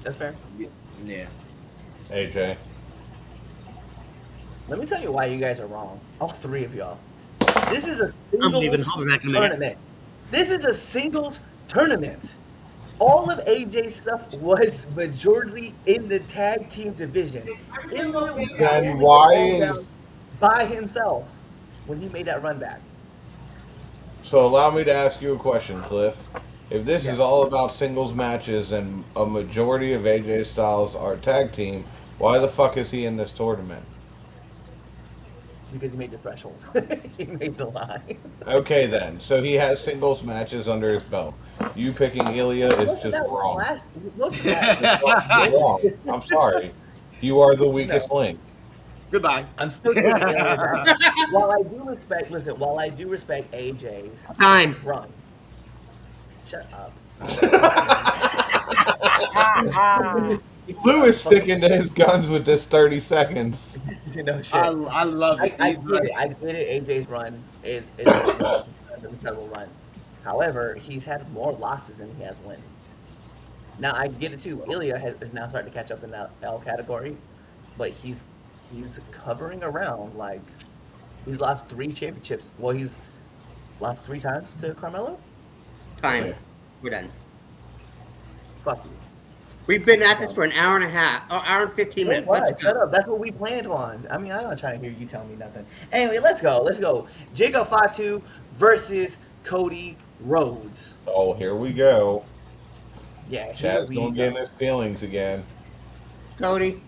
That's fair. Yeah. AJ. Let me tell you why you guys are wrong. All three of y'all. This is a I'm leaving. singles I'll be back in a minute. tournament. This is a singles tournament. All of AJ's stuff was majority in the tag team division. Ilya was Then why all is down by himself when he made that run back? so? Allow me to ask you a question, Cliff. If this Yeah. is all about singles matches and a majority of AJ Styles are tag team, why the fuck is he in this tournament? Because he made the threshold. He made the line. Okay then, so he has singles matches under his belt. You picking Ilya is Most of just that was wrong. most of that You're wrong. I'm sorry. You are the weakest link. Goodbye. I'm still giving Ilya that. While I do respect AJ's Time. run. Shut up. Lou is sticking to his guns with this 30 seconds. You know, shit. I love it. I He's get like- it. I get it. AJ's run is an incredible run. However, he's had more losses than he has wins. Now I get it too. Ilya is now starting to catch up in that L category, but he's covering around like he's lost 3 championships. Well, he's lost 3 times to Carmelo. Time. We're done. Fuck you. We've been at this for an hour and a half, or hour and 15 Wait, minutes. Let's what? Shut go. up. That's what we planned on. I mean, I'm not trying to hear you tell me nothing. Anyway, let's go. Let's go. Jacob Fatu versus Cody Rhodes. Oh, here we go. Yeah, here Chad's we gonna get in go. his feelings again. Cody.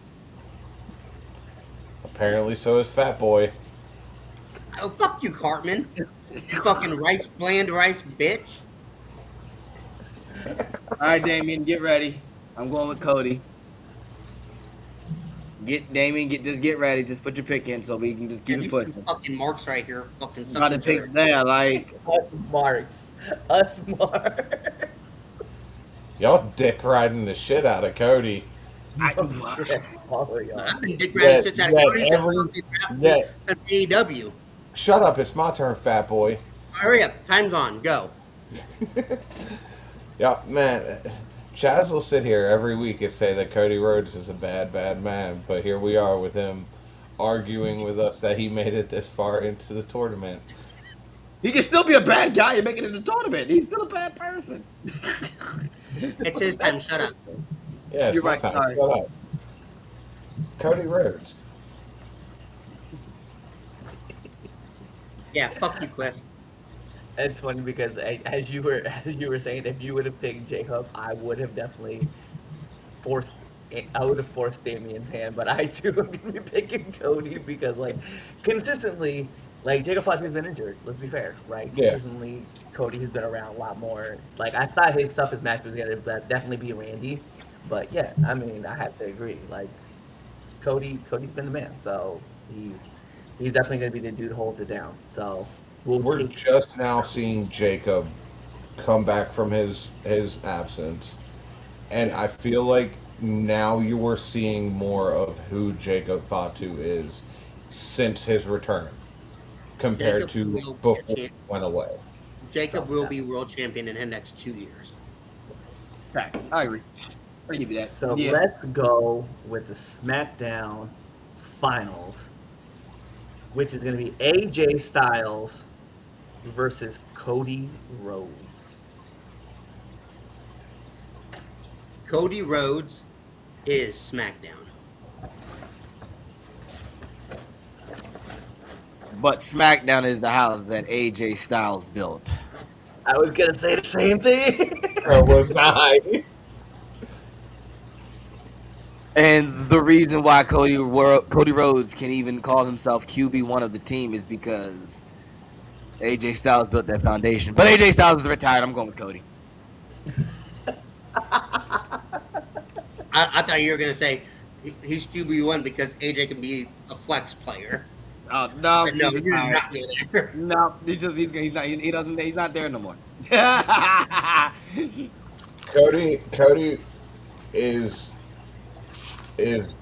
Apparently, so is Fat Boy. Oh, fuck you, Cartman. You fucking bland rice bitch. All right, Damien, get ready. I'm going with Cody. Just get ready. Just put your pick in so we can just keep These it two pushing. fucking marks right here fucking suck Try to each other. pick there, like Us marks. Us marks. Y'all dick riding the shit out of Cody. Oh, shit. All of y'all. I've been dick riding since that Cody since every fucking draft yeah. since AEW. Shut up! It's my turn, Fat Boy. Hurry up, time's on, go. Yeah, man. Chaz will sit here every week and say that Cody Rhodes is a bad, bad man, but here we are with him arguing with us that he made it this far into the tournament. he can still be a bad guy and make it in the tournament. He's still a bad person. It's his time, shut up. Yeah, it's You're my right, time. sorry. Shut up. Cody Rhodes. Yeah, fuck you, Cliff. It's funny because as you were saying, if you would have picked Jacob, I would have definitely forced. I would have forced Damien's hand, but I too am gonna be picking Cody because like consistently, like Jacob Fatu's been injured. Let's be fair, right? Yeah. Consistently, Cody has been around a lot more. Like I thought his toughest match was gonna definitely be Randy, but yeah, I mean I have to agree. Like Cody's been the man, so he's definitely gonna be the dude who holds it down. So We're take- just now seeing Jacob come back from his absence, and I feel like now you are seeing more of who Jacob Fatu is since his return compared Jacob will to be before a he champ. went away. Jacob will be world champion in the next 2 years. Facts. I agree. I give you that. So Yeah. let's go with the SmackDown finals, which is going to be AJ Styles versus Cody Rhodes. Cody Rhodes is SmackDown. But SmackDown is the house that AJ Styles built. I was going to say the same thing. So was I. And the reason why Cody Rhodes can even call himself QB1 of the team is because AJ Styles built that foundation. But AJ Styles is retired. I'm going with Cody. I thought you were going to say he's QB1 because AJ can be a flex player. Oh no, But no, he's you're retired. not going there. No, he's not there no more. Cody is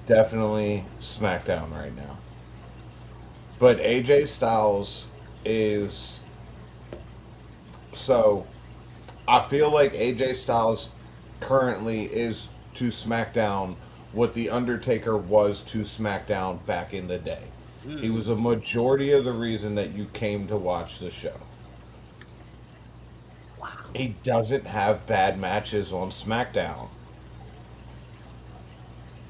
definitely SmackDown right now. But AJ Styles is so I feel like AJ Styles currently is to SmackDown what The Undertaker was to SmackDown back in the day. He was a majority of the reason that you came to watch the show. He doesn't have bad matches on SmackDown.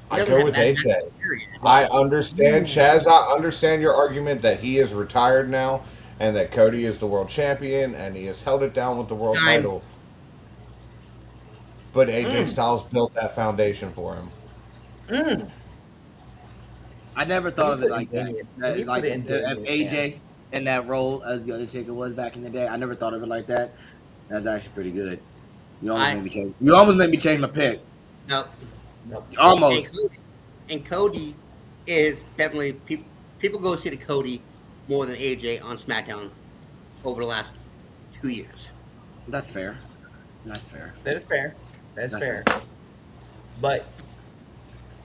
He I doesn't go have with bad AJ. matches, period. I understand, Chaz. I understand your argument that he is retired now and that Cody is the world champion and he has held it down with the world Time. title. But AJ Styles built that foundation for him. I never thought of it put like it that. in it. That- You Like put it in to have Damien's AJ in that role as the Undertaker was back in the day. I never thought of it like that. That's actually pretty good. You almost made me change my pick. No. Nope. Almost. And Cody is definitely people go see the Cody more than AJ on SmackDown over the last 2 years. That's fair. That's fair. That is fair. That's That's fair. But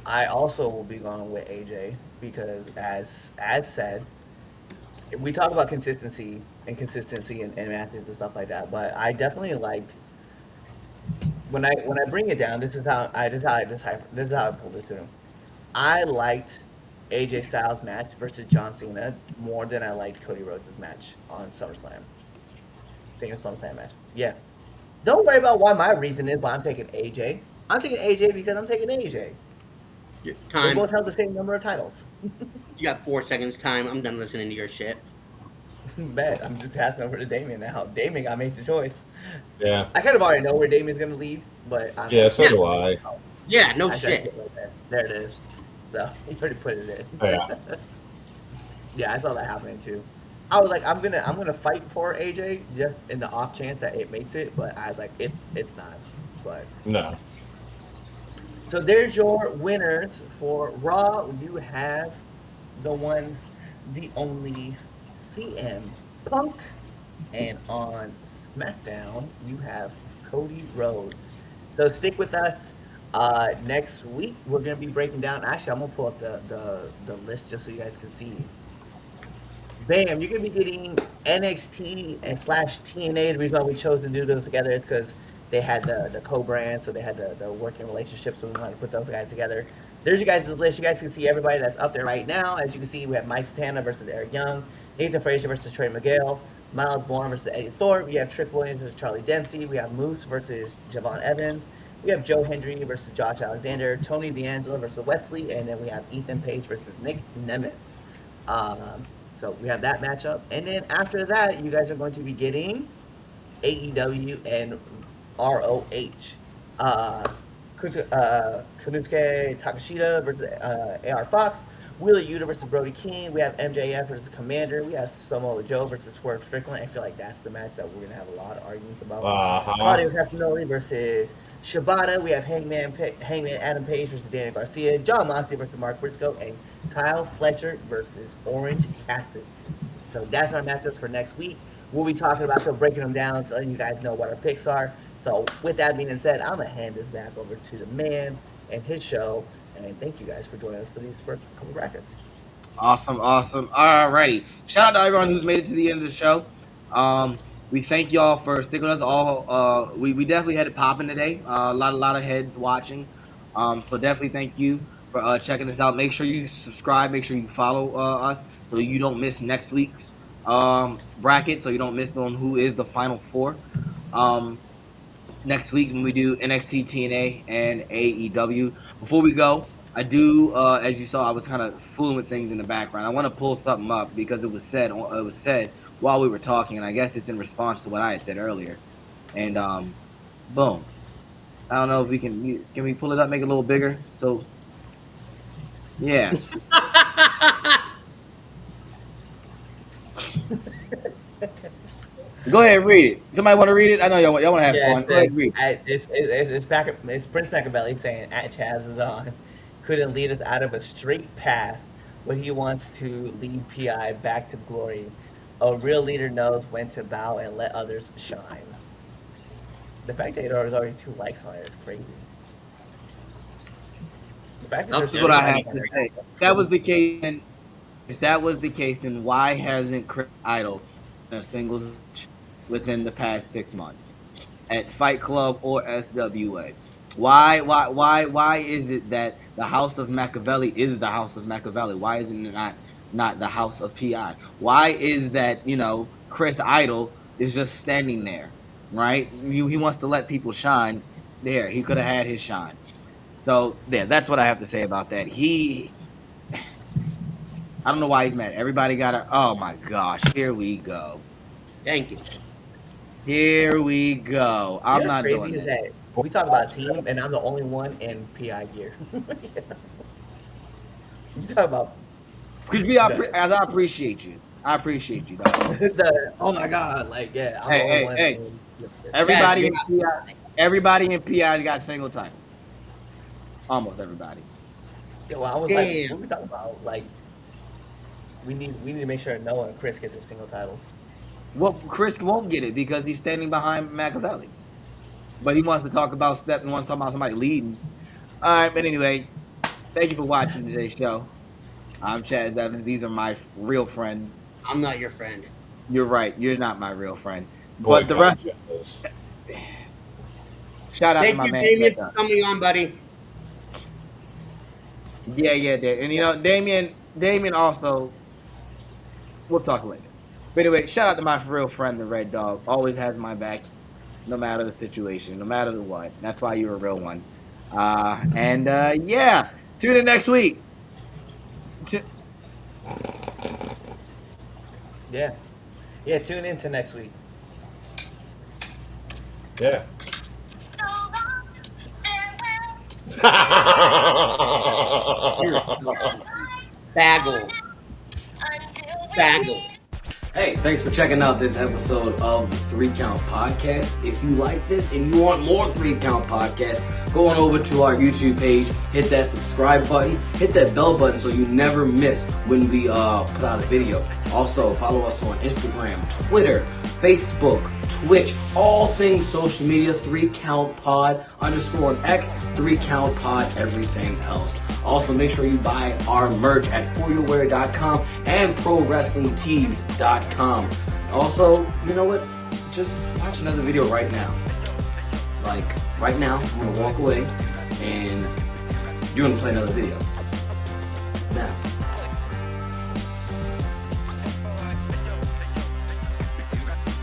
I also will be going with AJ because, as said, we talk about consistency and matches and stuff like that. But I definitely liked when I bring it down. This is how I pulled it to. I liked AJ Styles' match versus John Cena more than I liked Cody Rhodes' match on SummerSlam. I think it was SummerSlam match. Yeah. Don't worry about why my reason is why I'm taking AJ. I'm taking AJ because I'm taking AJ. They Time. both held the same number of titles. You got 4 seconds time. I'm done listening to your shit. Bet. I'm just passing over to Damien now. Damien got to make the choice. Yeah. I kind of already know where Damien's going to lead, but I'm Yeah, so Yeah. do I. Yeah, no I tried to shit. get right there. There it is. So he already put it in. Yeah. Yeah, I saw that happening too. I was like, I'm gonna fight for AJ just in the off chance that it makes it, but I was like, it's not. But No. so there's your winners for Raw. You have the one, the only CM Punk, and on SmackDown you have Cody Rhodes. So stick with us. Next week we're gonna be breaking down. Actually, I'm gonna pull up the list just so you guys can see. Bam, you're gonna be getting NXT and slash TNA. The reason why we chose to do those together is because they had the co-brand, so they had the working relationship, so we wanted to put those guys together. There's you guys' list. You guys can see everybody that's up there right now. As you can see, we have Mike Santana versus Eric Young, Nathan Frazier versus Trey Miguel, Miles Bourne versus Eddie Thorpe. We have Trick Williams versus Charlie Dempsey. We have Moose versus Javon Evans. We have Joe Hendry versus Josh Alexander, Tony D'Angelo versus Wesley, and then we have Ethan Page versus Nick Nemeth. Um, so we have that matchup, and then after that, you guys are going to be getting AEW and ROH. Konosuke Takashita versus AR Fox. Wheeler Yuta versus Brody King. We have MJF versus Commander. We have Samoa Joe versus Swerve Strickland. I feel like that's the match that we're going to have a lot of arguments about. Uh-huh. Claudio Castagnoli versus Shibata. We have Hangman Adam Page versus Daniel Garcia. John Moxley versus Mark Briscoe. And Kyle Fletcher versus Orange Cassidy. So that's our matchups for next week. We'll be talking about so breaking them down to letting you guys know what our picks are. So with that being said, I'm gonna hand this back over to the man and his show. And thank you guys for joining us for these first couple brackets. Awesome, awesome. Alrighty. Shout out to everyone who's made it to the end of the show. We thank y'all for sticking with us all. We definitely had it popping today. A lot of heads watching. So definitely thank you for checking us out. Make sure you subscribe. Make sure you follow us so you don't miss next week's bracket. So you don't miss on who is the final four. Next week when we do NXT, TNA, and AEW. Before we go, I do, as you saw, I was kind of fooling with things in the background. I want to pull something up because it was said while we were talking, and I guess it's in response to what I had said earlier. And boom. I don't know if we can we pull it up, make it a little bigger. So yeah. Go ahead, read it. Somebody want to read it? I know y'all want to have fun. Go ahead, read. It's Prince Machiavelli saying at Chaz is on. Couldn't lead us out of a straight path, but he wants to lead PI back to glory. A real leader knows when to bow and let others shine. The fact that there's already 2 likes on it is crazy. The fact that That's there's what I 2 have likes on to it say. If that was the case, then why hasn't Chris Idol in a singles match within the past 6 months at Fight Club or SWA? Why is it that the House of Machiavelli is the House of Machiavelli? Why isn't it not the House of PI? Why is that Chris Idol is just standing there, right? He wants to let people shine. There, he could have had his shine. So yeah, that's what I have to say about that. I don't know why he's mad. Everybody got a. Oh my gosh, here we go. Thank you. Here we go. I'm not crazy doing is this. that we talk about team, and I'm the only one in PI gear. You talk about Because as I appreciate you. I appreciate you, dog. oh my god, like yeah, I'm the Hey, only one. hey. In, Everybody in Yeah. PI, everybody in PI got single titles. Almost everybody. yeah, well, I was like, Damn. what we talking about? Like, we need to make sure Noah and Chris get their single titles. Well, Chris won't get it because he's standing behind Machiavelli. But he wants to talk about He wants to talk about somebody leading. All right, but anyway, thank you for watching today's show. I'm Chaz Evans. These are my real friends. I'm not your friend. You're right. You're not my real friend. Boy, But the rest, shout out to Thank my you, man. Damien, for coming on, buddy. Yeah, and Damien also. We'll talk later. But anyway, shout out to my real friend, the Red Dog. Always has my back. no matter the situation, no matter the what. That's why you're a real one. Yeah, tune in next week. Yeah. Yeah, tune in to next week. Yeah. Bagel. Bagel. Hey, thanks for checking out this episode of the 3 Count Podcast. If you like this and you want more 3 Count Podcasts, go on over to our YouTube page, hit that subscribe button, hit that bell button so you never miss when we put out a video. Also, follow us on Instagram, Twitter, Facebook, Twitch, all things social media, 3 Count Pod, _ X, 3 Count Pod, everything else. Also, make sure you buy our merch at foryourwear.com and prowrestlingtees.com. Also, you know what? Just watch another video right now. Like, right now, I'm gonna walk away and you're gonna play another video. Now.